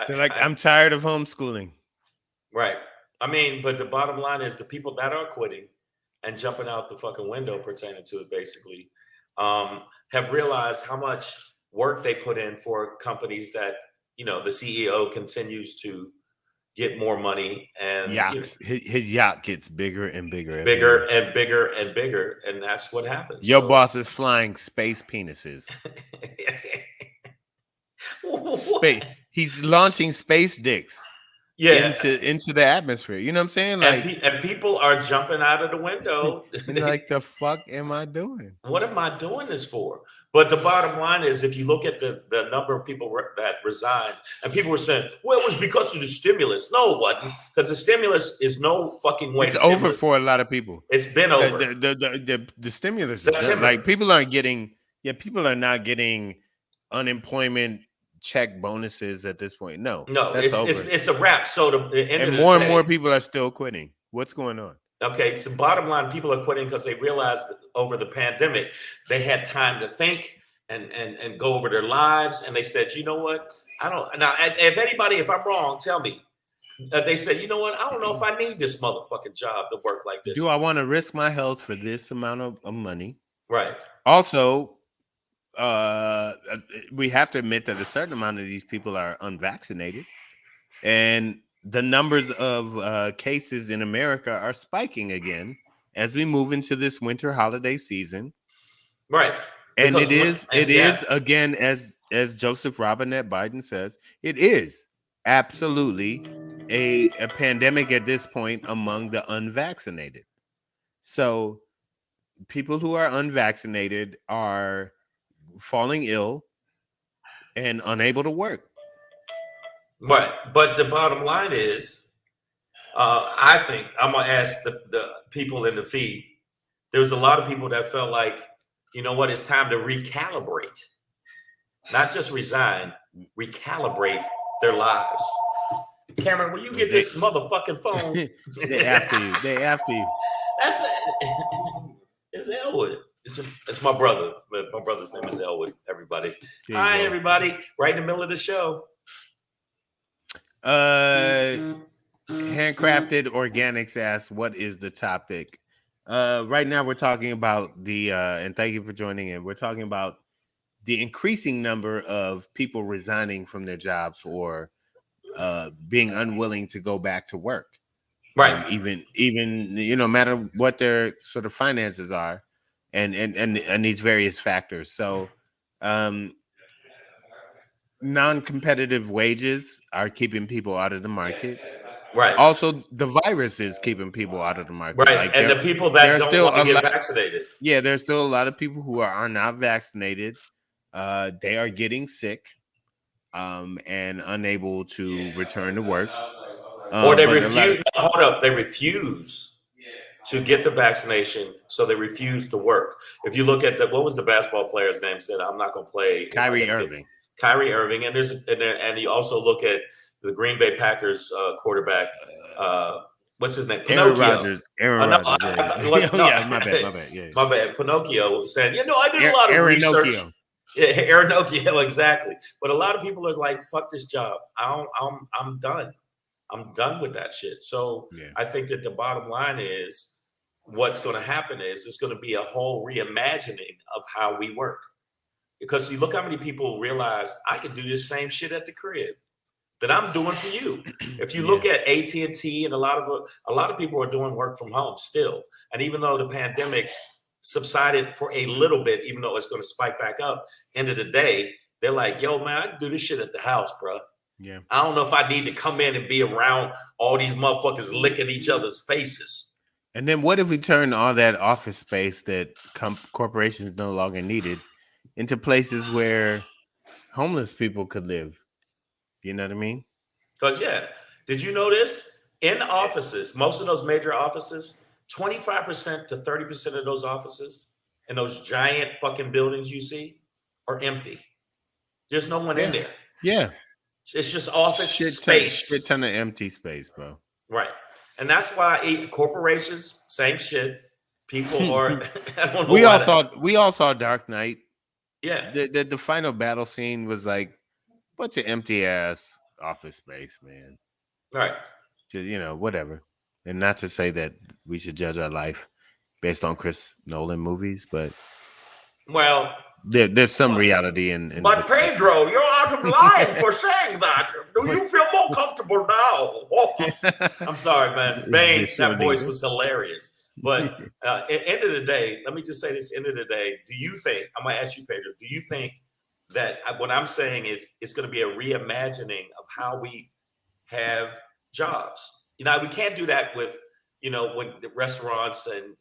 They're like, I I'm tired of homeschooling. Right. I mean, but the bottom line is the people that are quitting and jumping out the fucking window pertaining to it basically have realized how much work they put in for companies that the CEO continues to get more money and His yacht gets bigger and bigger every bigger year. and bigger and bigger, and that's what happens. Your So boss is flying space penises. Space. what? He's launching space dicks Yeah, into the atmosphere. You know what I'm saying? and Like, and people are jumping out of the window. and like, the fuck am I doing? What am I doing this for? But the bottom line is, if you look at the number of people that resigned, and people were saying, well, it was because of the stimulus. No, it wasn't, because the stimulus is no fucking way. It's The over stimulus, for a lot of people. it's been The over. the stimulus is done. September. Like, people aren't getting. Yeah, people are not getting unemployment check bonuses at this point. No, No, that's it's over. it's a wrap. So the end And of the more and more day, people are still quitting. What's going on? okay, so bottom line, people are quitting because they realized that over the pandemic, they had time to think and go over their lives. And they said, you know what? I don't, now, if I'm wrong, tell me. They said, you know what? I don't know if I need this motherfucking job to work like Do this. I want to risk my health for this amount of money? Right. Also, uh, we have to admit that a certain amount of these people are unvaccinated, and the numbers of cases in America are spiking again as we move into this winter holiday season. Right. And Because what, it and yeah, is again, as Joseph Robinette Biden says, it is absolutely a pandemic at this point among the unvaccinated. So people who are unvaccinated are falling ill and unable to work. right. But the bottom line is, I think I'm going to ask the people in the feed. There was a lot of people that felt like, you know what, it's time to recalibrate, not just resign, recalibrate their lives. Cameron, will you get They this motherfucking phone? they after you. They after you. That's it's Elwood. It's my brother. My brother's name is Elwood. Everybody, There you hi go. everybody. Right in the middle of the show. Handcrafted Organics asks, what is the topic? Right now we're talking about and thank you for joining in. We're talking about the increasing number of people resigning from their jobs or being unwilling to go back to work. Right. Even no matter what their sort of finances are, and these various factors. So non-competitive wages are keeping people out of the market. Right. Also, the virus is keeping people out of the market. Right. Like And the people there that are don't still want to a get lot. vaccinated. Yeah, there's still a lot of people who are not vaccinated. They are getting sick, and unable to return to work. Or they But a lot of refuse. Hold up. They refuse. to get the vaccination, so they refuse to work. If you look at what was the basketball player's name, said, I'm not going to play if I got Kyrie to get Irving. Kyrie Irving. And you also look at the Green Bay Packers quarterback. Uh, what's his name? Aaron Pinocchio. Rodgers. Aaron No, Rodgers. Yeah. Oh no, yeah, my bad. My bad. Yeah. my bad. Pinocchio saying, I did a lot of Aaron research. Nokia. Yeah, Aaron Nokia, exactly. But a lot of people are like, "Fuck this job. I'm done. I'm done with that shit." So Yeah. I think that the bottom line is, what's going to happen is it's going to be a whole reimagining of how we work. Because you look how many people realize I can do this same shit at the crib that I'm doing for you. If you Yeah. look at AT&T and a lot of people are doing work from home still. And even though the pandemic subsided for a little bit, even though it's going to spike back up, end of the day, they're like, yo, man, I can do this shit at the house, bro. Yeah. I don't know if I need to come in and be around all these motherfuckers licking each other's faces. And then what if we turn all that office space that corporations no longer needed into places where homeless people could live? You know what I mean? Because, did you know this? In offices, most of those major offices, 25% to 30% of those offices and those giant fucking buildings you see are empty. There's no one in there. Yeah. It's just office Shit space. ton of empty space, bro. Right. And that's why corporations, same shit. People are, I don't know we all saw Dark Knight. Yeah. The final battle scene was like bunch of empty ass office space, man. Right. Just, whatever. And not to say that we should judge our life based on Chris Nolan movies, but well, there's some reality in but Pedro, you're out of line for saying that. Do you feel more comfortable now? I'm sorry, man. Bane, that voice was hilarious. But end of the day, let me just say this. End of the day, do you think, I'm going to ask you, Pedro, do you think that what I'm saying is it's going to be a reimagining of how we have jobs? We can't do that with, when the restaurants and,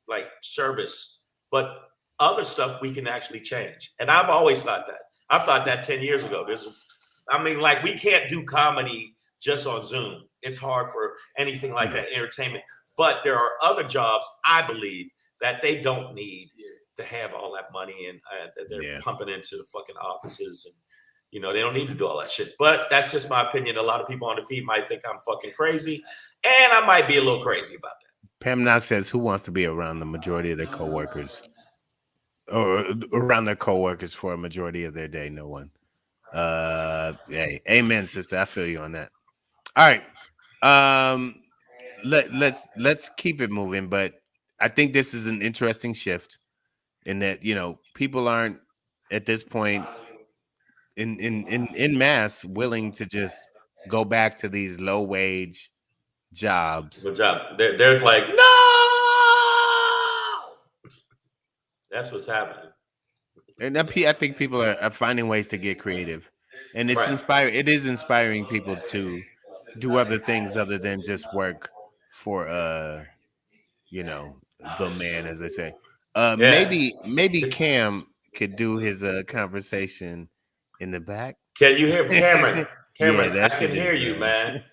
like service, but other stuff we can actually change. And I've always thought that. I've thought that 10 years ago. We can't do comedy just on Zoom. It's hard for anything like that, entertainment. But there are other jobs, I believe, that they don't need to have all that money and they're pumping into the fucking offices. And, they don't need to do all that shit. But that's just my opinion. A lot of people on the feed might think I'm fucking crazy. And I might be a little crazy about that. Pam Knox says, who wants to be around the majority of their coworkers? Or around their coworkers for a majority of their day? No one. Hey, amen, sister. I feel you on that. All right. Let's keep it moving, but I think this is an interesting shift in that people aren't at this point in mass willing to just go back to these low wage jobs. Good job. They're like, no. That's what's happening. And I think people are finding ways to get creative, and it's inspiring. It is inspiring people to do other things other than just work for the man, as they say. Maybe Cam could do his conversation in the back. Can you hear Cameron? Cameron, I can hear you, man.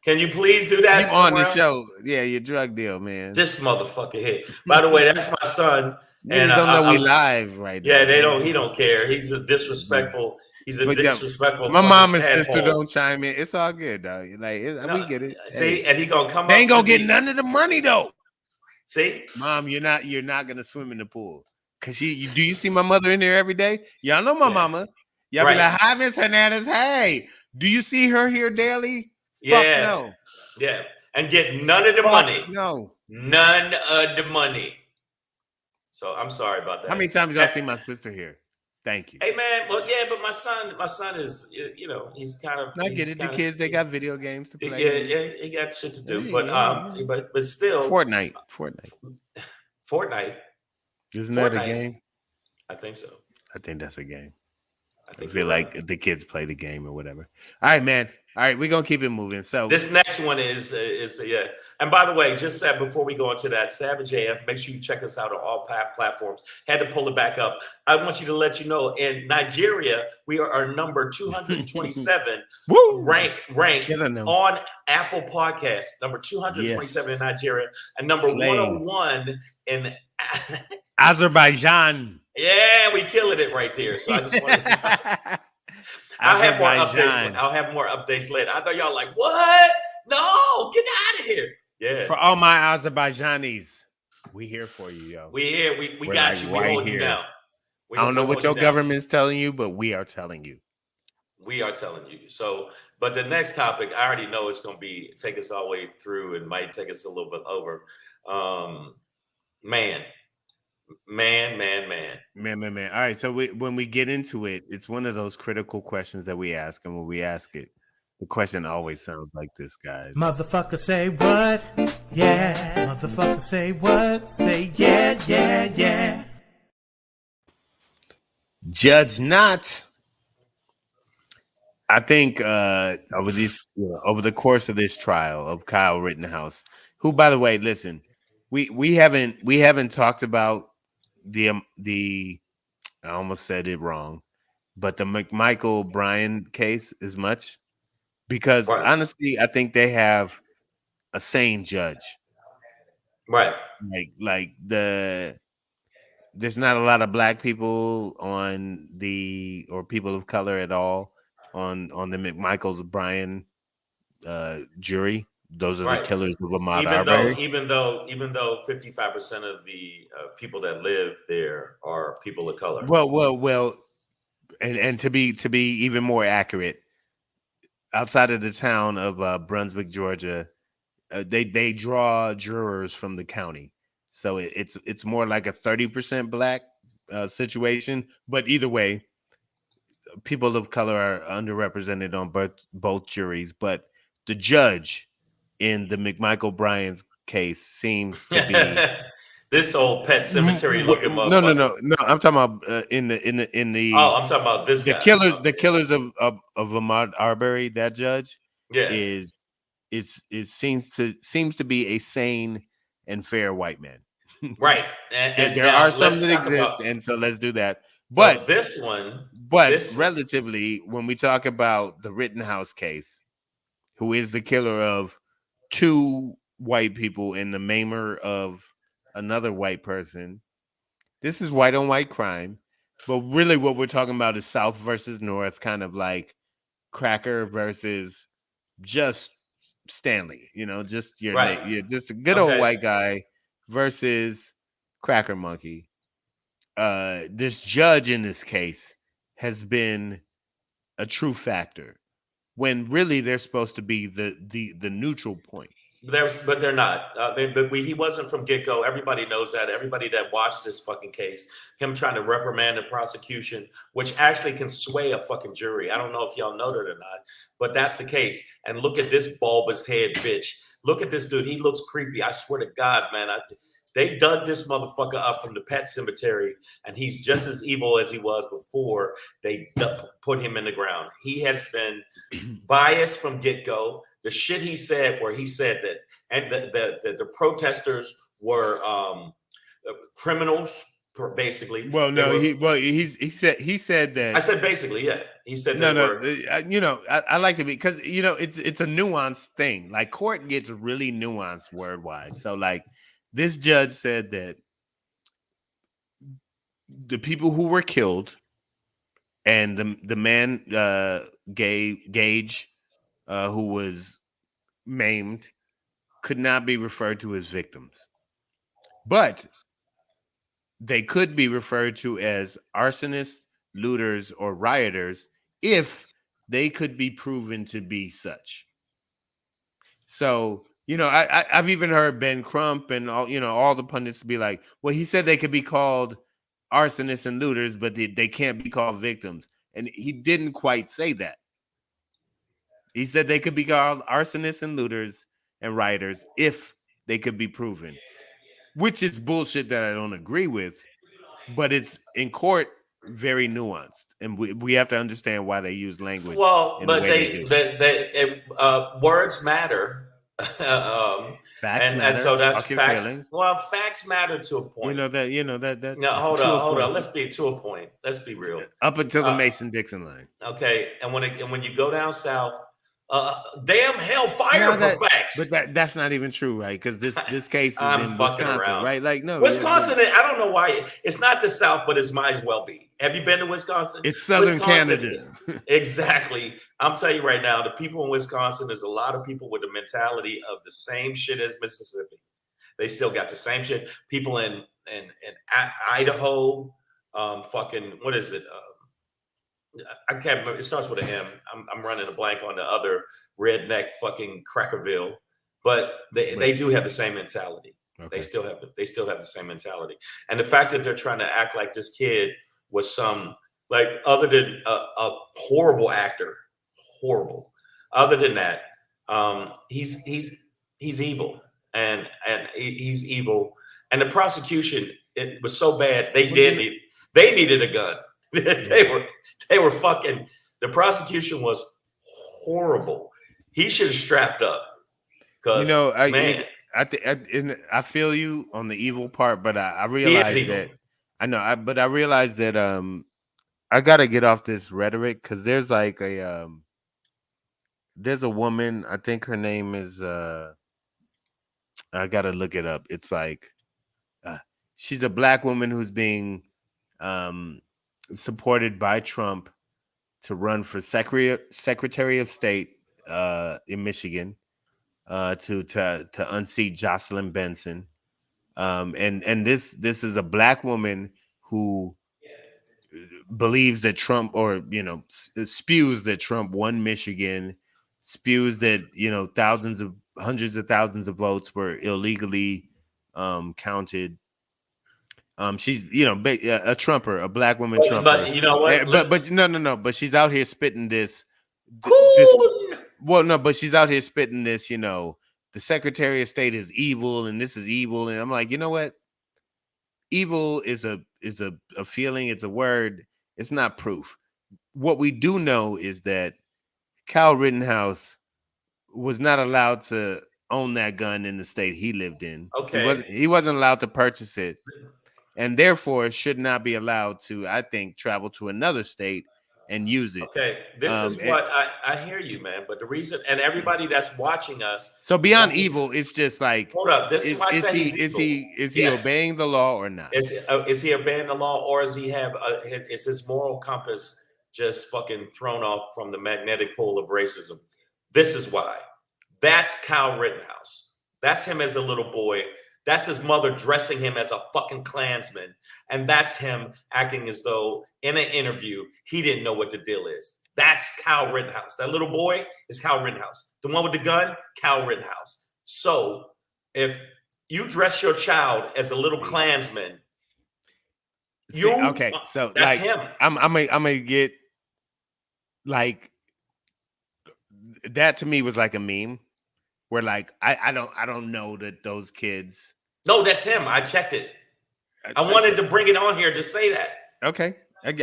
Can you please do that? You on the show? Yeah, your drug deal, man. This motherfucker here. By the way, that's my son. Niggas don't know we live right now. Yeah, they don't. He don't care. He's a disrespectful. He's a disrespectful. My mom and sister don't chime in. It's all good, dog. We get it. See, and he gonna come. They ain't gonna get none of the money though. See, Mom, you're not gonna swim in the pool. Cause do you see my mother in there every day? Y'all know my mama. Y'all be like, hi, Miss Hernandez. Hey, do you see her here daily? Fuck no. Yeah, and get none of the money. No, none of the money. So I'm sorry about that. How many times y'all see my sister here? Thank you. Hey man, well but my son is he's kind of. I get it. The kids they got video games to play. Yeah, he got shit to do. But still, Fortnite. Isn't that a game? I think so. I think that's a game. I feel like the kids play the game or whatever. All right, man. All right, we're gonna keep it moving. So This next one is yeah. And by the way, just said before we go into that, Savage AF, make sure you check us out on all platforms. Had to pull it back up. I want you to let you know in Nigeria we are number 227 woo, rank killing them. on Apple Podcasts. Number 227 in Yes, Nigeria and number slaying 101 in. Azerbaijan. Yeah, we killing it right there. So I just wanted. I'll have more updates. Azerbaijan. I'll have more updates later. I know y'all like what? No, get out of here. Yeah, For all my Azerbaijanis, we here for you, yo. we here. We We're like got you. We right holding you here. down. I don't know We're what holding your you down. government's telling you, but we are telling you. We are telling you. So, but the next topic, I already know it's going to be take us all the way through and might take us a little bit over. Um, man, man. Man. All right. So when we get into it, it's one of those critical questions that we ask. And when we ask it, the question always sounds like this, guys. Motherfucker say what? Yeah. Motherfucker say what? Say yeah. Judge not. I think over the course of this trial of Kyle Rittenhouse, who, by the way, listen, we haven't talked about the I almost said it wrong, but the McMichael Bryan case as much because Right, honestly, I think they have a sane judge. right, There's not a lot of black people on or people of color at all on the McMichael's Bryan jury. Those are the right. killers of Ahmaud Even though, Arbery. 55% of the people that live there are people of color. Well, and to be even more accurate, outside of the town of Brunswick, Georgia, they draw jurors from the county, so it's more like a 30% black situation. But either way, people of color are underrepresented on both juries. But the judge in the McMichael Bryan's case seems to be This old pet cemetery looking motherfucker. no. I'm talking about in Oh, I'm talking about this the guy. killers Oh, the killers of Ahmaud Arbery. That judge yeah, is seems to be a sane and fair white man. right. And There are now some let's that talk about. exist, and so let's do that. So But this one, but this one, relatively, when we talk about the Rittenhouse case, who is the killer of two white people and the maimer of another white person, this is white on white crime. But really, what we're talking about is South versus North, kind of like Cracker versus just Stanley. Just right? just a good old Okay, white guy versus Cracker Monkey. This judge in this case has been a true factor when really they're supposed to be the neutral point. but they're not. He wasn't from get go. Everybody knows that. Everybody that watched this fucking case, him trying to reprimand the prosecution, which actually can sway a fucking jury. I don't know if y'all know that or not, but that's the case. And look at this bulbous head bitch. Look at this dude. He looks creepy. I swear to God, man. They dug this motherfucker up from the pet cemetery, and he's just as evil as he was before they put him in the ground. He has been biased from get go. The shit he said, where he said that, and the protesters were criminals, basically. Well, They no, were. he said I that. said basically, yeah. He said No, they no, were. I like to be because it's a nuanced thing. Like court gets really nuanced word wise. So like this judge said that the people who were killed and the man Gage who was maimed could not be referred to as victims, but they could be referred to as arsonists, looters, or rioters if they could be proven to be such. So, I've even heard Ben Crump and all the pundits be like, well, he said they could be called arsonists and looters, but they can't be called victims. And he didn't quite say that. He said they could be called arsonists and looters and rioters if they could be proven, which is bullshit that I don't agree with. But it's in court. very nuanced, and we have to understand why they use language Well, in the but way they do. words matter, Facts and so matter. that's Talk your facts. feelings. Well, facts matter to a You point. know that. You know that. That's No, to a hold point. on. Let's be to a point. Let's be real. Up until the Uh, Mason Dixon line. okay, and when you go down south, damn hellfire No, for that. But facts. that's not even true, right? Because this case is I'm in fucking Wisconsin, around. right? Like no, Wisconsin, I don't know why it's not the South, but it might as well be. Have you been to Wisconsin? it's Southern Wisconsin, Canada. exactly. I'm telling you right now, the people in Wisconsin, there's a lot of people with the mentality of the same shit as Mississippi. They still got the same shit. People in Idaho, fucking what is it? I can't remember. It starts with an M. I'm running a blank on the other redneck fucking Crackerville, but they do have the same mentality. Okay. They still have the same mentality, and the fact that they're trying to act like this kid was some like other than a horrible actor, horrible. Other than that, he's evil, and he's evil, and the prosecution it was so bad they needed a gun. They were fucking. The prosecution was horrible. He should have strapped up. You Because know, man, I feel you on the evil part, but I he is realize evil. that but I realize that I gotta get off this rhetoric because there's a woman, I think her name is I gotta look it up. It's like uh, she's a black woman who's being um supported by Trump to run for Secretary of State in Michigan to unseat Jocelyn Benson. And this is a black woman who believes that Trump, or spews that Trump won Michigan, spews that hundreds of thousands of votes were illegally counted. She's a Trumper, a black woman Trumper. But you know what? But no, but she's out here spitting this. Cool. Well, no, but she's out here spitting this. The Secretary of State is evil, and this is evil, and I'm like, you know what? Evil is a feeling. It's a word. It's not proof. What we do know is that Kyle Rittenhouse was not allowed to own that gun in the state he lived in. Okay. He wasn't allowed to purchase it, and therefore should not be allowed to, I think, travel to another state and use it. Okay. This is And what I hear you, man. But the reason, and everybody that's watching us, so beyond evil, it's just like, hold up. This is why I is say he he's is evil. he obeying the law or not? Is he obeying the law, or is is his moral compass just fucking thrown off from the magnetic pole of racism? This is why. That's Kyle Rittenhouse. That's him as a little boy. That's his mother dressing him as a fucking Klansman. And that's him acting as though in an interview, he didn't know what the deal is. That's Kyle Rittenhouse. That little boy is Kyle Rittenhouse. The one with the gun, Kyle Rittenhouse. So if you dress your child as a little Klansman, Okay, so that's like him. I'm gonna get like that. To me was like a meme where like I don't know that those kids. No, that's him. I checked it. I wanted to bring it on here to say that. Okay. And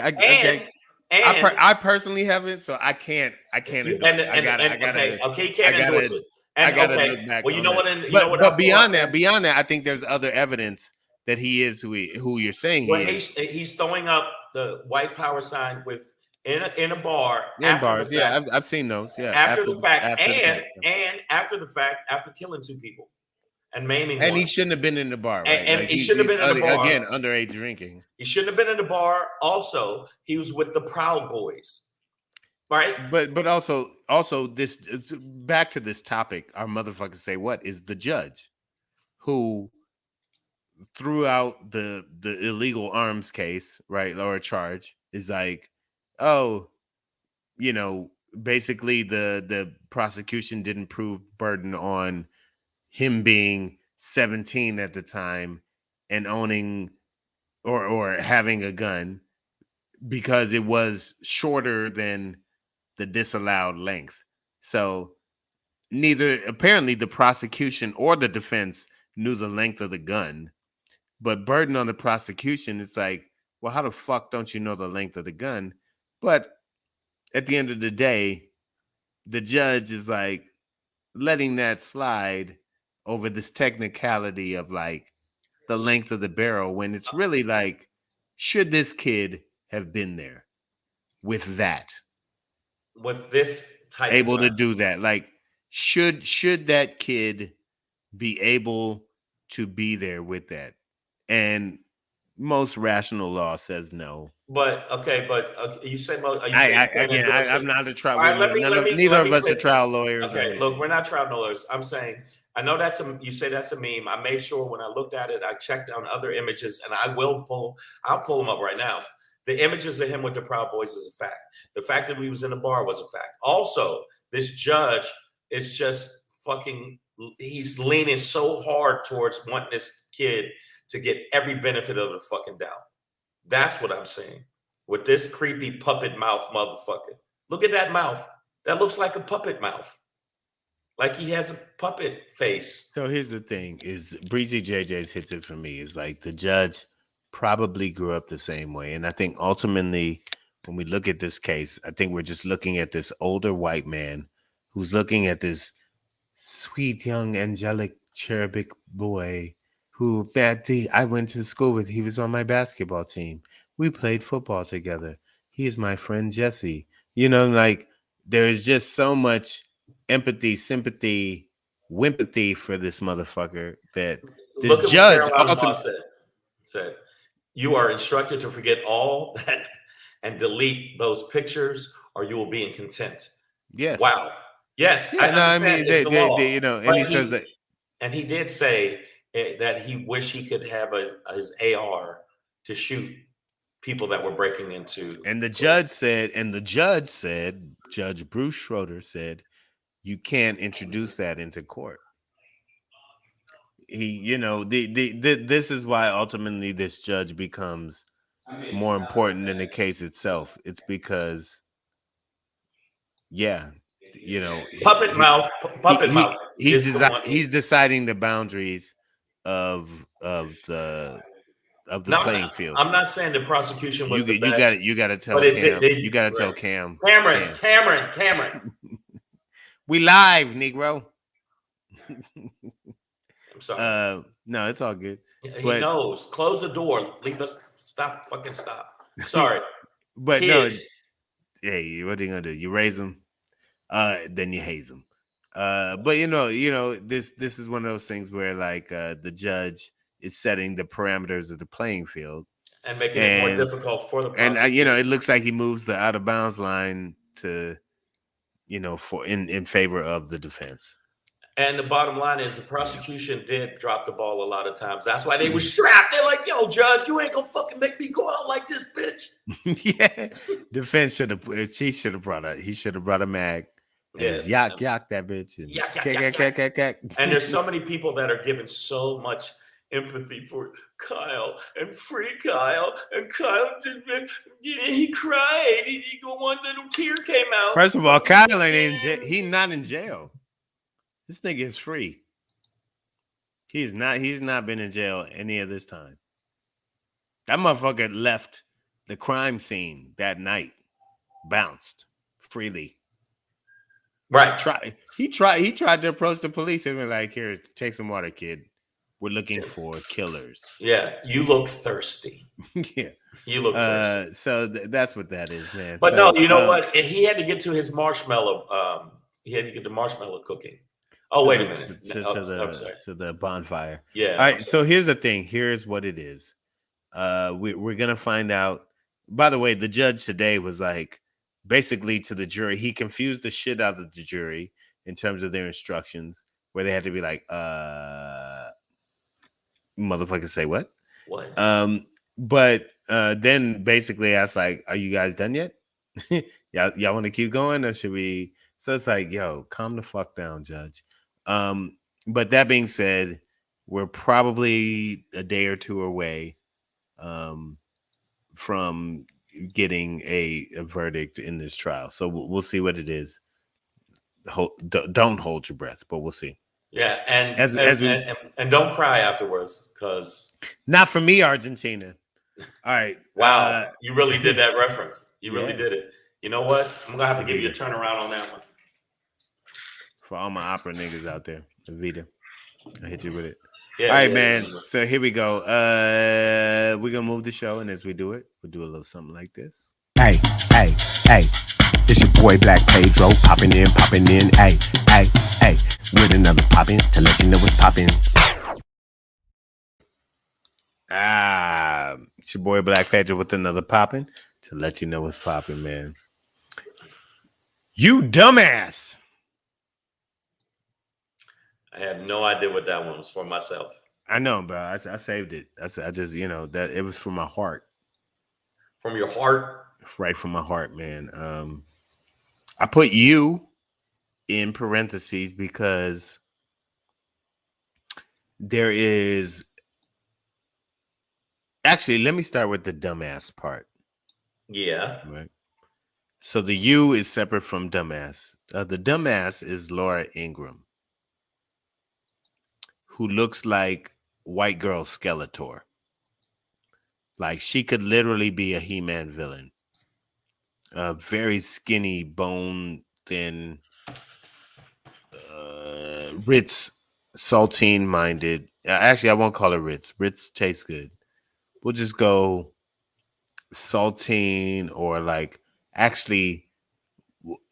I personally haven't, so I can't endorse it. I can't endorse it. And I gotta okay, look back. well, you know that. what? But beyond that, I think there's other evidence that he is who you're saying well, he is. he's throwing up the white power sign with in a bar. In bars, yeah, I've seen those. Yeah, after the fact, and after the fact, after killing 2 people and maiming and one. he shouldn't have been in the bar, right? And he shouldn't have been in the bar. Again, underage drinking. He shouldn't have been in the bar. Also, he was with the Proud Boys, right? But also this, back to this topic. Our motherfuckers say what is the judge who threw out the illegal arms case, right, or charge, is like, oh, basically the prosecution didn't prove burden on him being 17 at the time and owning or having a gun because it was shorter than the disallowed length. So apparently the prosecution or the defense knew the length of the gun, but burden on the prosecution, it's like, well, how the fuck don't you know the length of the gun? But at the end of the day, the judge is like letting that slide over this technicality of like the length of the barrel when it's really like, should this kid have been there with that, with this type of able to gun. do that? Like, should that kid be able to be there with that? And most rational law says no. But okay, you say are you I, saying I you're again, going to I'm say? not a trial. All right, Neither let of me us are put. trial lawyers or Okay, look, anything. we're not trial lawyers. I'm saying I know that's a. You say that's a meme. I made sure when I looked at it, I checked on other images, and I'll pull them up right now. The images of him with the Proud Boys is a fact. The fact that we was in the bar was a fact. Also, this judge is just fucking. He's leaning so hard towards wanting this kid to get every benefit of the fucking doubt. That's what I'm saying. With this creepy puppet mouth motherfucker. Look at that mouth. That looks like a puppet mouth. Like he has a puppet face. So here's the thing: is Breezy JJ's hits it for me. Is like the judge probably grew up the same way, and I think ultimately, when we look at this case, I think we're just looking at this older white man who's looking at this sweet young angelic cherubic boy who I went to school with. He was on my basketball team. We played football together. He is my friend Jesse. You know, like there is just so much empathy, sympathy, wimpathy for this motherfucker that this Look at what judge Caroline Law ultimately. said. You are instructed to forget all that and delete those pictures, or you will be in contempt. Yes. Wow. Yes, I Yeah, no, I understand mean, it's the law. you know, and But he says that. and he did say that he wished he could have his AR to shoot people that were breaking into. And the judge said, Judge Bruce Schroeder said, you can't introduce that into court. He, you know, this is why ultimately this judge becomes more important than the case itself. It's because, yeah, you know, Puppet mouth. Puppet mouth is the one. he's deciding the boundaries of the Now, playing field. I'm not saying the prosecution was the best, You got to but tell Cam. You got to tell right. Cam. Cameron. We live, Negro. I'm sorry. No, it's all good. He But knows. Close the door. Leave us. Stop. Fucking stop. Sorry. but no, Kids. hey, what are you gonna do? You raise them, then you haze them. But this is one of those things where like the judge is setting the parameters of the playing field And making it more difficult for the and prosecution. it looks like he moves the out of bounds line to for in favor of the defense. And the bottom line is the prosecution did drop the ball a lot of times. That's why they were strapped. They're like, yo, judge, you ain't gonna fucking make me go out like this, bitch. Yeah. Defense should have he should have brought a mag and just yak that bitch and Yak. And there's so many people that are giving so much empathy for Kyle and free Kyle. And Kyle he cried. One little tear came out. First of all, Kyle ain't in jail. He's not in jail. This nigga is free. He's not been in jail any of this time. That motherfucker left the crime scene that night, bounced freely. Right. He tried to approach the police and be like, here, take some water, kid. We're looking for killers. Yeah, you look thirsty. Yeah. You look thirsty. So that's what that is, man. But so, no, you know what? He had to get to his marshmallow. He had to get the marshmallow cooking. Oh, wait a minute. To the bonfire. Yeah. All right. So here's the thing. Here's what it is. We're gonna find out. By the way, the judge today was like, basically to the jury, he confused the shit out of the jury in terms of their instructions, where they had to be like, motherfucker, say what? What? But then basically asked like, are you guys done yet? y'all want to keep going or should we? So it's like, yo, calm the fuck down, judge. But that being said, we're probably a day or two away from getting a verdict in this trial. So we'll see what it is. Don't hold your breath, but we'll see. Yeah, and don't cry afterwards, because not for me, Argentina. All right. Wow, you really did that reference. You really Yeah, did it. You know what? I'm gonna have to give you a Evita. turnaround on that one. For all my opera niggas out there, Evita. I hit you with it. All Yeah, right, yeah. man. So here we go. We're gonna move the show, and as we do it, we'll do a little something like this. Hey, hey, hey, it's your boy Black Pedro popping in, hey, hey, hey, with another popping to let you know what's popping. It's your boy Black Pedro with another popping to let you know what's popping, man. You dumbass. I had no idea what that one was for myself. I know, bro. I saved it. I just, that it was from my heart, From your heart. right from my heart, man. I put you in parentheses because there is actually. Let me start with the dumbass part. Yeah. Right. So the you is separate from dumbass. The dumbass is Laura Ingraham, who looks like white girl Skeletor. Like she could literally be a He-Man villain. Very skinny, bone thin, Ritz, saltine minded. Actually, I won't call her Ritz. Ritz tastes good. We'll just go saltine or like actually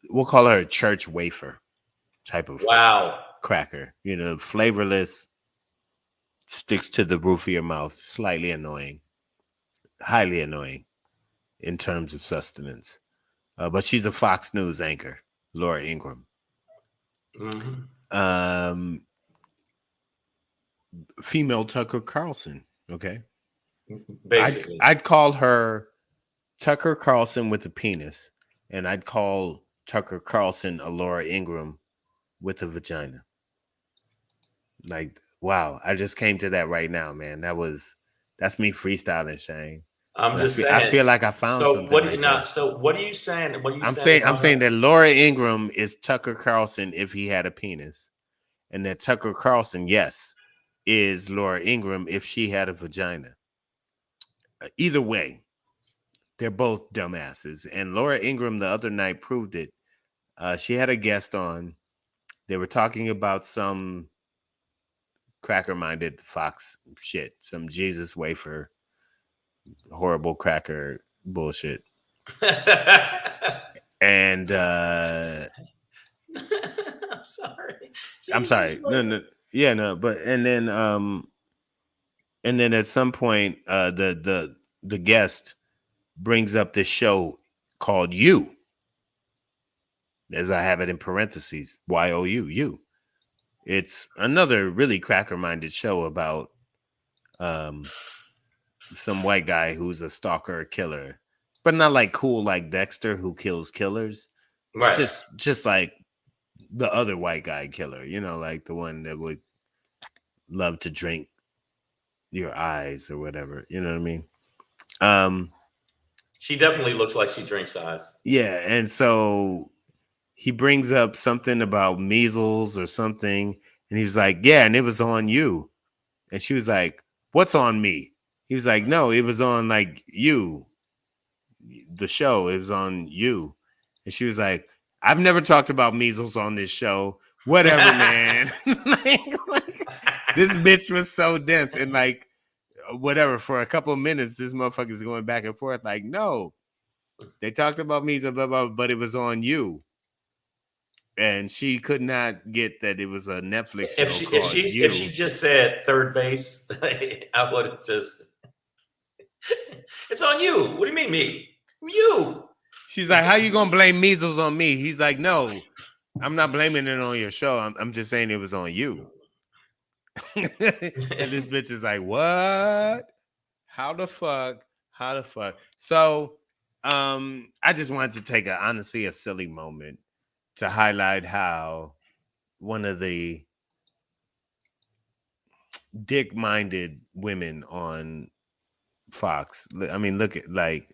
we'll call her a church wafer type of Wow. cracker. Flavorless, sticks to the roof of your mouth, slightly annoying, highly annoying in terms of sustenance. But she's a Fox News anchor, Laura Ingraham. Mm-hmm. Female Tucker Carlson. Okay, Basically. I'd call her Tucker Carlson with a penis, and I'd call Tucker Carlson a Laura Ingraham with a vagina. Like, wow, I just came to that right now, man. That's me freestyling, Shane. I'm But just I saying. feel like I found So something what? right Now, there. so what are you saying? What are you I'm saying saying I'm about saying her? that Laura Ingraham is Tucker Carlson if he had a penis, and that Tucker Carlson, yes, is Laura Ingraham if she had a vagina. Either way, they're both dumbasses. And Laura Ingraham the other night proved it. She had a guest on. They were talking about some cracker-minded Fox shit, some Jesus wafer, horrible cracker bullshit. And I'm sorry. I'm Jesus. sorry, no, yeah, no, but and then at some point, the guest brings up this show called You, as I have it in parentheses, YOU. It's another really cracker-minded show about um some white guy who's a stalker, a killer, but not like cool like Dexter who kills killers. It's Right. just like the other white guy killer, like the one that would love to drink your eyes or whatever. You know what I mean? Um, She definitely looks like she drinks eyes. yeah, and so he brings up something about measles or something, and he was like, "Yeah, and it was on you." And she was like, "What's on me?" He was like, "No, it was on like you, the show. It was on you." And she was like, "I've never talked about measles on this show. Whatever, man." like, this bitch was so dense and like whatever for a couple of minutes. This motherfucker's going back and forth. Like, no, they talked about measles, blah, blah, blah, but it was on you. And she could not get that it was a Netflix if show she if called she if You. she just said third base, I would have just. It's on you. What do you mean me? You. She's like, "How you gonna blame measles on me?" He's like, "No, I'm not blaming it on your show. I'm just saying it was on you." And this bitch is like, "What? How the fuck? How the fuck?" So, I just wanted to take honestly a silly moment to highlight how one of the dick-minded women on Fox. I mean, look at like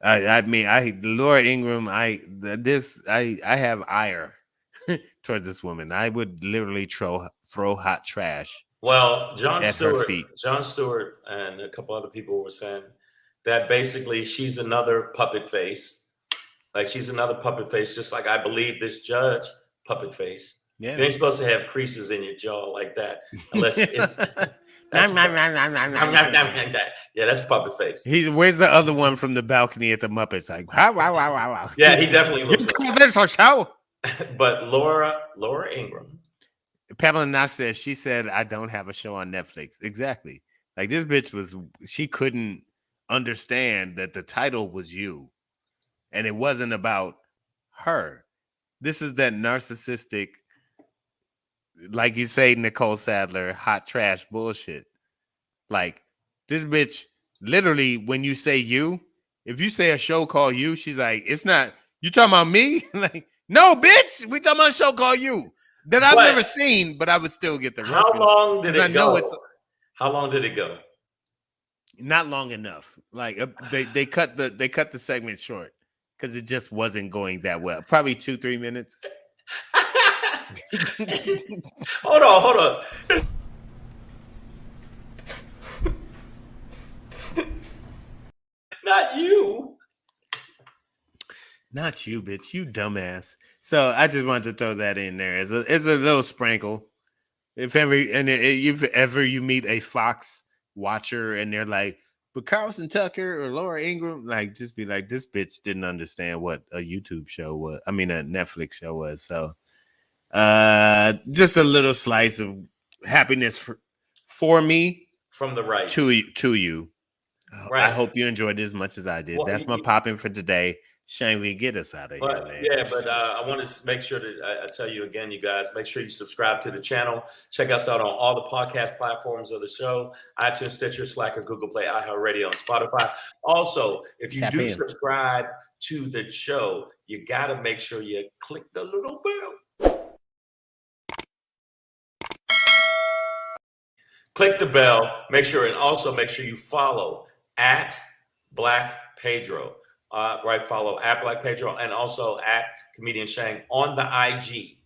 I mean, Laura Ingraham. I have ire towards this woman. I would literally throw hot trash Well, Jon at her Stewart, feet. Jon Stewart, and a couple other people were saying that basically she's another puppet face. Like she's another puppet face, just like I believe this judge puppet face. Yeah. You ain't supposed to have creases in your jaw like that unless it's that's Nom, nom, nom, nom, nom, nom, nom, nom. yeah, that's puppet face. Where's the other one from the balcony at the Muppets? Like, wow, wow, wow, wow, wow. Yeah, he definitely looks You like call this a show? that. But Laura Ingraham, Pamela Knox says, she said, I don't have a show on Netflix. Exactly. Like this bitch she couldn't understand that the title was you and it wasn't about her. This is that narcissistic, like you say, Nicole Sadler, hot trash bullshit. Like this bitch, literally, when you say you, if you say a show called You, she's like, it's not, you talking about me? Like, no, bitch, we talking about a show called You that I've never seen, but I would still get the how reference. long did it go? It's How long did it go? not long enough. Like they cut the segment short because it just wasn't going that well. Probably 2-3 minutes. Hold on. Not you. Not you, bitch. You dumbass. So I just wanted to throw that in there as a little sprinkle. If ever you meet a Fox watcher and they're like, but Carlson Tucker or Laura Ingraham, like just be like, this bitch didn't understand what a YouTube show was. I mean, a Netflix show was. So just a little slice of happiness for me from the right to you. Right. I hope you enjoyed it as much as I did. Well, that's my popping for today. Shane, we get us out of here, man. Yeah, but I want to make sure that I tell you again, you guys, make sure you subscribe to the channel. Check us out on all the podcast platforms of the show: iTunes, Stitcher, Slacker, Google Play, iHeartRadio, and Spotify. Also, if you do subscribe to the show, you got to make sure you click the little bell. Click the bell. Make sure you follow at Black Pedro. Right, follow at Black Pedro and also at Comedian Shang on the IG.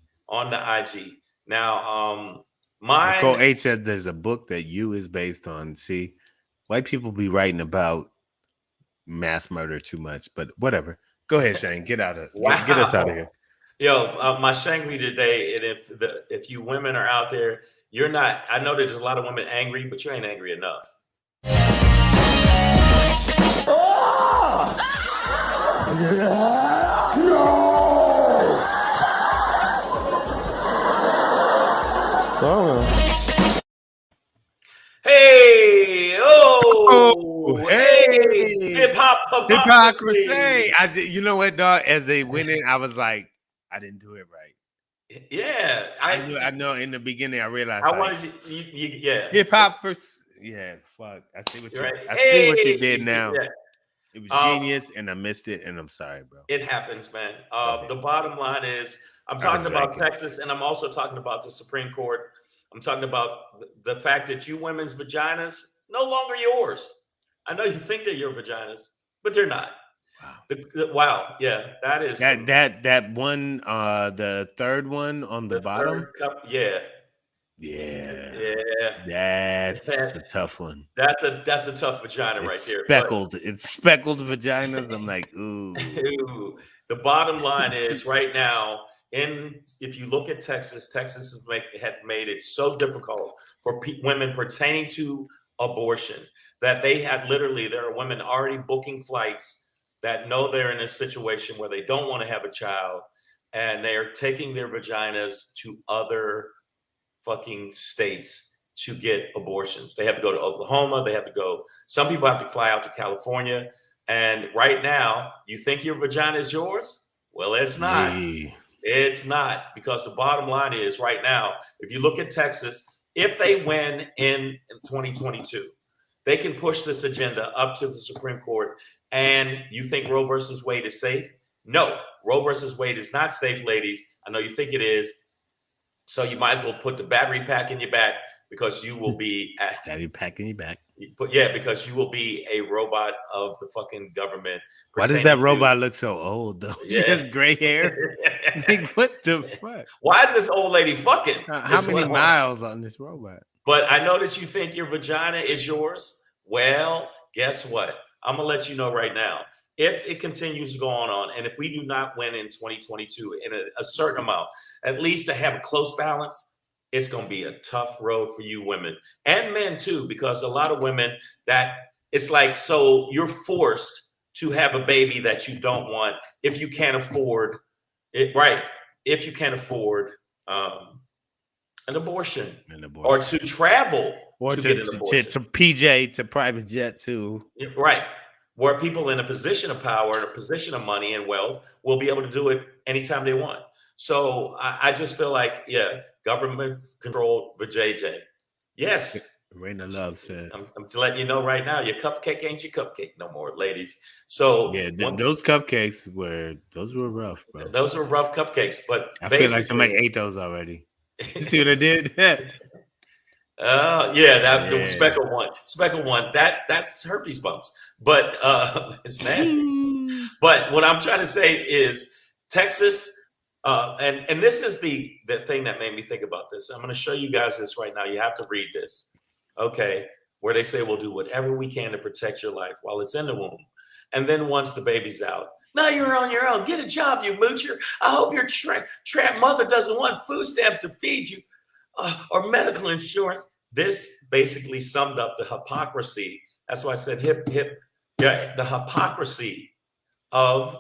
Now, Nicole H said there's a book that You is based on. See, white people be writing about mass murder too much, but whatever. Go ahead, Shane. Get out of get us out of here. Yo, my Shangri today, and if you women are out there, you're not. I know that there's a lot of women angry, but you ain't angry enough. Hey, hey, hypocrisy. You know what, dog? As they went in, I was like, I didn't do it right. Yeah, I know. In the beginning, I realized. I wanted you yeah. Hypocrisy. Yeah, fuck. I see what see what you did now. Yeah. It was genius, and I missed it, and I'm sorry, bro. It happens, man. The bottom line is, I'm talking about Texas, and I'm also talking about the Supreme Court. I'm talking about the fact that you women's vaginas no longer yours. I know you think they're your vaginas, but they're not. Wow. Wow. Yeah, that is that one. The third one on the bottom. Yeah. That's a tough one. That's a tough vagina right there. Speckled. It's speckled vaginas. I'm like, ooh. The bottom line is right now, if you look at Texas has made it so difficult for women pertaining to abortion that there are women already booking flights that know they're in a situation where they don't want to have a child, and they are taking their vaginas to other fucking states to get abortions. They have to go to Oklahoma. Some people have to fly out to California. And right now, you think your vagina is yours? Well, it's not. It's not, because the bottom line is right now, if you look at Texas, if they win in 2022, they can push this agenda up to the Supreme Court. And you think Roe versus Wade is safe? No, Roe versus Wade is not safe, ladies. I know you think it is. So you might as well put the battery pack in your back, because you will be battery pack in your back. Because you will be a robot of the fucking government. Why does that robot look so old though? She has gray hair. Like, what the fuck? Why is this old lady fucking? How many miles on this robot? But I know that you think your vagina is yours. Well, guess what? I'm gonna let you know right now. If it continues going on, and if we do not win in 2022 in a certain amount, at least to have a close balance, it's gonna be a tough road for you women and men too, because a lot of women that it's like so you're forced to have a baby that you don't want if you can't afford it, right? If you can't afford an abortion An or abortion. to travel Or to get an abortion. to PJ to private jet too. Right. Where people in a position of power, in a position of money and wealth, will be able to do it anytime they want. So I just feel like, yeah, government controlled vajayjay. Yes. Raina Love says. I'm to let you know right now, your cupcake ain't your cupcake no more, ladies. So Yeah, those cupcakes were rough, bro. those were rough cupcakes, but I feel like somebody basically, ate those already. You see what I did? yeah, that the Yeah. speckle one, that's herpes bumps, but it's nasty. But what I'm trying to say is Texas, and this is the thing that made me think about this. I'm going to show you guys this right now. You have to read this, okay? Where they say we'll do whatever we can to protect your life while it's in the womb, and then once the baby's out, now you're on your own. Get a job, you moocher. I hope your tramp mother doesn't want food stamps to feed you or medical insurance. This basically summed up the hypocrisy. That's why I said hip hip. Yeah, the hypocrisy of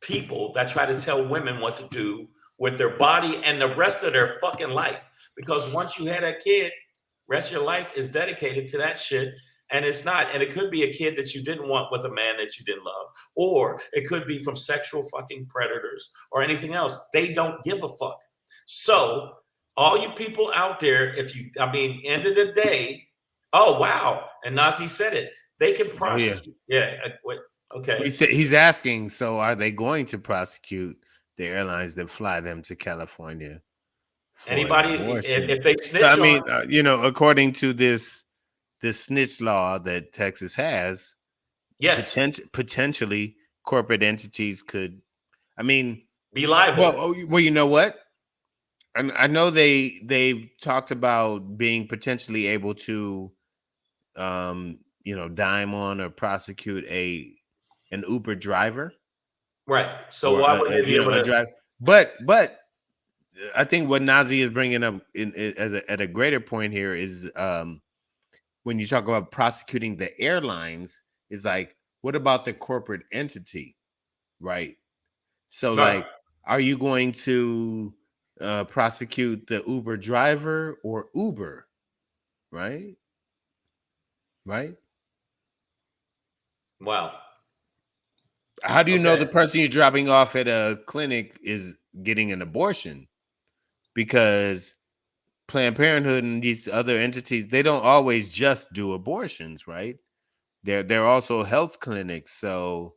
people that try to tell women what to do with their body and the rest of their fucking life. Because once you have that kid, rest of your life is dedicated to that shit. And it's not, and it could be a kid that you didn't want with a man that you didn't love, or it could be from sexual fucking predators or anything else. They don't give a fuck. So, all you people out there, end of the day, oh wow, and Nazi said it, they can Oh yeah. prosecute. Yeah, okay. He's asking, so are they going to prosecute the airlines that fly them to California for an Anybody, abortion? if they snitch I mean, on, according to this snitch law that Texas has, yes, potentially corporate entities could. I mean, be liable. well, you know what? I know they've talked about being potentially able to, dime on or prosecute an Uber driver, Right. So or why would they be able a to? drive. But I think what Nazi is bringing up at a greater point here is when you talk about prosecuting the airlines, is like, what about the corporate entity, right? So, Right. like, are you going to prosecute the Uber driver or Uber, right? Right? Wow. How do you know Okay. the person you're dropping off at a clinic is getting an abortion? Because Planned Parenthood and these other entities, they don't always just do abortions, right? They're also health clinics. So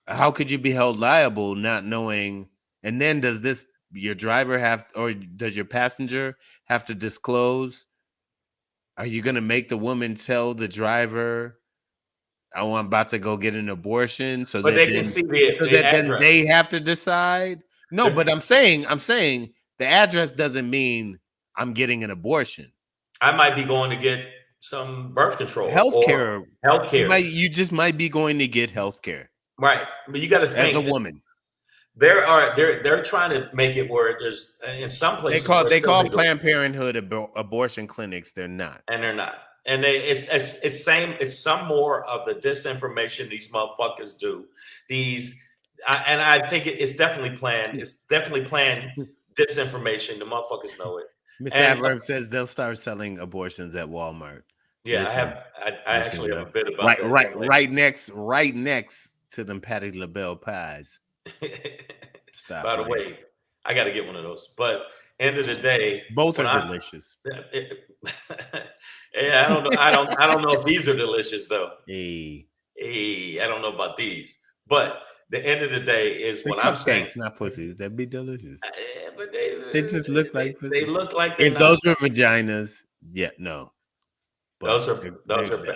how could you be held liable not knowing? And then does your driver or does your passenger have to disclose? Are you going to make the woman tell the driver, "Oh, I'm about to go get an abortion," so But that they can see the then they address. have to decide? No, but I'm saying the address doesn't mean I'm getting an abortion. I might be going to get some birth control or Healthcare, health care. you just might be going to get healthcare Right. But you got to as a think that woman. they're trying to make it where there's in some places where it's They call illegal, Planned Parenthood abortion clinics. They're not. and they're not. And it's some more of the disinformation these motherfuckers do. And I think it's definitely planned. It's definitely planned disinformation. The motherfuckers know it. Miss And Adverb says they'll start selling abortions at Walmart. yeah, Listen, I listen, actually have yo. a bit about that. Right next to them Patty LaBelle pies. Stop By the playing. way, I got to get one of those. But end of the day, Both when are delicious. Yeah, I don't know if these are delicious though. Hey, Hey, I don't know about these. But the end of the day is they're what I'm saying. cupcakes, not pussies. That'd be delicious. But They just look like they pussies. look like they're If not. those were vaginas, yeah, no. But Those are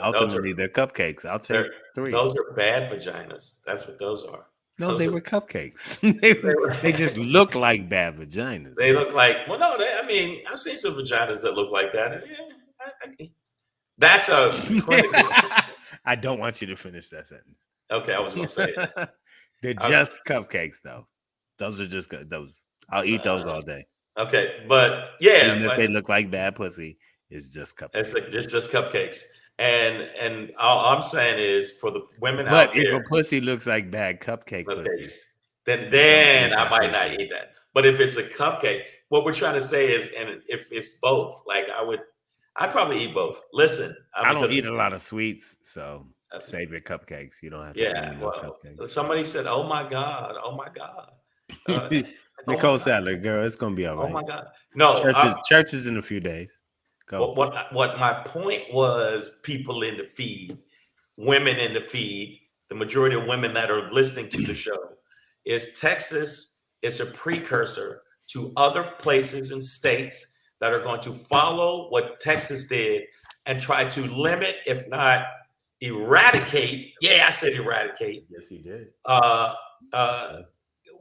ultimately they're cupcakes. I'll take they're 3. those are bad vaginas. That's what those are. No, Those they are, were cupcakes. they, were, They just look like bad vaginas. they look like, well, no, I mean, I've seen some vaginas that look like that. And yeah, that's a clinical. I don't want you to finish that sentence. Okay, I was going to say it. They're I was, just cupcakes, though. Those are just good. Those I'll eat those all day, okay, but yeah, even if but they look like bad pussy. It's just it's cupcakes. like just cupcakes. And all I'm saying is for the women out But if a there, pussy looks like bad cupcake pussy, cupcakes, then don't eat I that might not pussy. eat that. But if it's a cupcake, what we're trying to say is, and if it's both, like I'd probably eat both. Listen, I don't because eat a lot of sweets, so uh, save your cupcakes. You don't have to give yeah, me no well, cupcakes. somebody said, "Oh my God, oh my God, uh, oh my Nicole God, Sadler, girl, it's gonna be all oh right. my God." No, Church is in a few days. Go. what my point was, people in the feed, women in the feed, the majority of women that are listening to the show, is Texas is a precursor to other places and states that are going to follow what Texas did and try to limit, if not eradicate. Yeah, I said eradicate. Yes, he did. Uh, uh,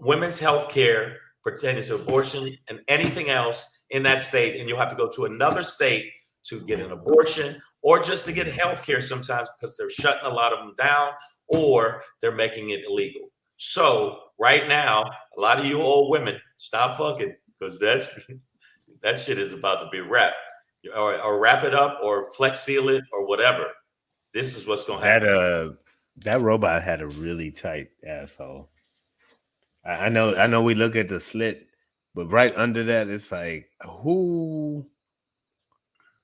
women's health care pertaining to abortion and anything else in that state, and you'll have to go to another state to get an abortion or just to get health care sometimes because they're shutting a lot of them down or they're making it illegal. So right now, a lot of you old women, stop fucking because that shit is about to be wrapped. Or wrap it up or flex seal it or whatever. This is what's gonna That happen. that robot had a really tight asshole. I know we look at the slit, but right under that it's like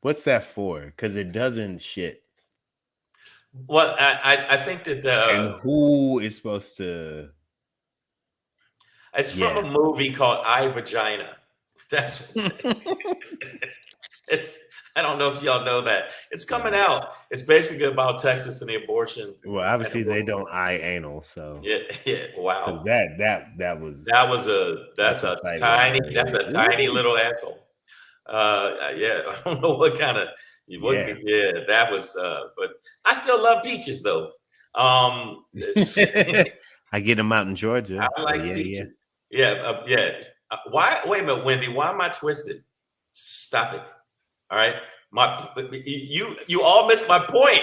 what's that for? Because it doesn't shit. Well, I think that And who is supposed to it's from yeah. a movie called I Vagina. That's it's. I don't know if y'all know that. It's coming out. It's basically about Texas and the abortion. Well, And obviously they abortion. don't eye anal, so Yeah, yeah. because Wow. that was That's a tight one tiny right there. Ooh, little asshole. Yeah, I don't know what kind of yeah. yeah, that was but I still love peaches though. It's, I get them out in I Georgia, but like yeah, yeah. peaches. Yeah, yeah. Why wait a minute, Wendy, why am I twisted? Stop it. All right. You all missed my point.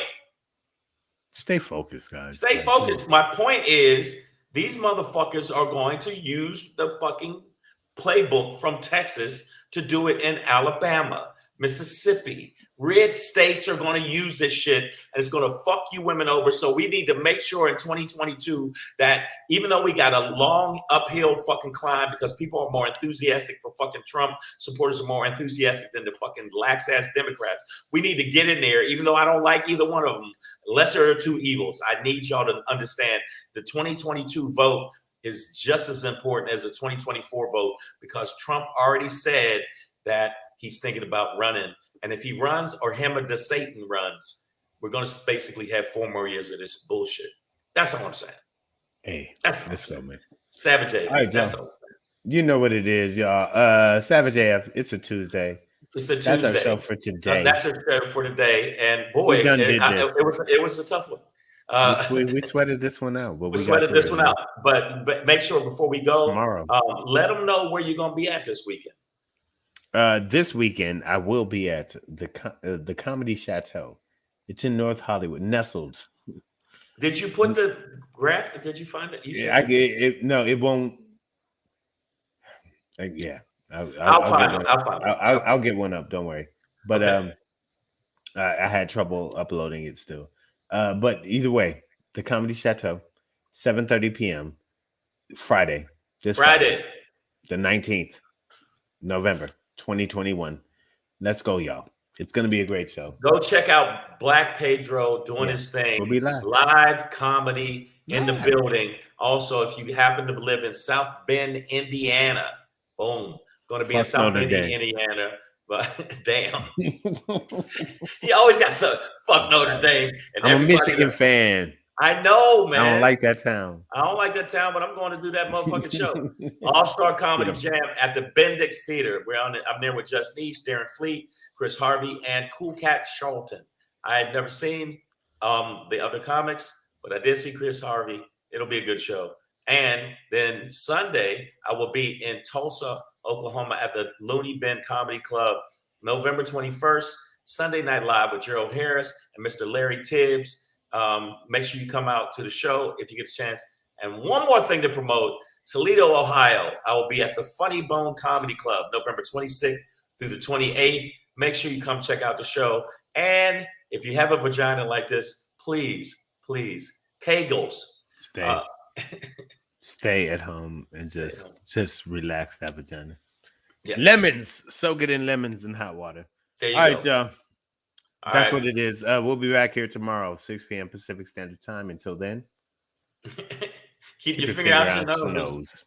Stay focused, guys. Stay Like, focused. My point is these motherfuckers are going to use the fucking playbook from Texas to do it in Alabama, Mississippi. Red states are going to use this shit and it's going to fuck you women over. So we need to make sure in 2022 that even though we got a long uphill fucking climb because people are more enthusiastic for fucking Trump, supporters are more enthusiastic than the fucking lax ass Democrats. We need to get in there, even though I don't like either one of them. Lesser of two evils. I need y'all to understand the 2022 vote is just as important as the 2024 vote because Trump already said that he's thinking about running. And if he runs or him or the Satan runs, we're going to basically have 4 more years of this bullshit. That's all I'm saying. hey, That's all I'm let's go, saying. man. Savage All right, AF. That's Joe. all. You know what it is, y'all. Savage AF. It's a Tuesday. It's a That's our show Tuesday. for today. That's it for today. And boy, We done did this. it was a tough one. We sweated this one out, but We we got sweated through this it, one man. out, but make sure before we go, Tomorrow. let them know where you're gonna be at this weekend. This weekend I will be at the Comedy Chateau. It's in North Hollywood, nestled. Did you put the graph? Did you find it? You Yeah, said no, it won't. Yeah, I'll I'll get find it. one. I'll find it. I'll get one up. Don't worry. But Okay. I had trouble uploading it still. But either way, the Comedy Chateau, 7:30 p.m. Friday. This Friday, the 19th, November 2021. Let's go, y'all. It's gonna be a great show. Go check out Black Pedro doing Yeah, his thing. we'll be live. Live comedy in the building. Also, if you happen to live in South Bend, Indiana, boom, going to be in Fuck South Notre Bend, Dame. Indiana. But damn, he always got the fuck Notre Dame and I'm a everybody. Michigan fan. I know, man. I don't like that town. I don't like that town, but I'm going to do that motherfucking show. All-Star Comedy Jam at the Bendix Theater. I'm there with Just Niche, Darren Fleet, Chris Harvey, and Cool Cat Charlton. I had never seen the other comics, but I did see Chris Harvey. It'll be a good show. And then Sunday, I will be in Tulsa, Oklahoma at the Looney Bin Comedy Club, November 21st, Sunday Night Live with Gerald Harris and Mr. Larry Tibbs. Make sure you come out to the show if you get a chance. And one more thing to promote, Toledo, Ohio. I will be at the Funny Bone Comedy Club, November 26th through the 28th. Make sure you come check out the show. And if you have a vagina like this, please, Kegels. Stay at home and just relax that vagina. Yeah. Lemons, soak it in lemons and hot water. There you All go. right, y'all. That's what it is. We'll be back here tomorrow, 6 p.m. Pacific Standard Time. Until then, keep your finger out your nose.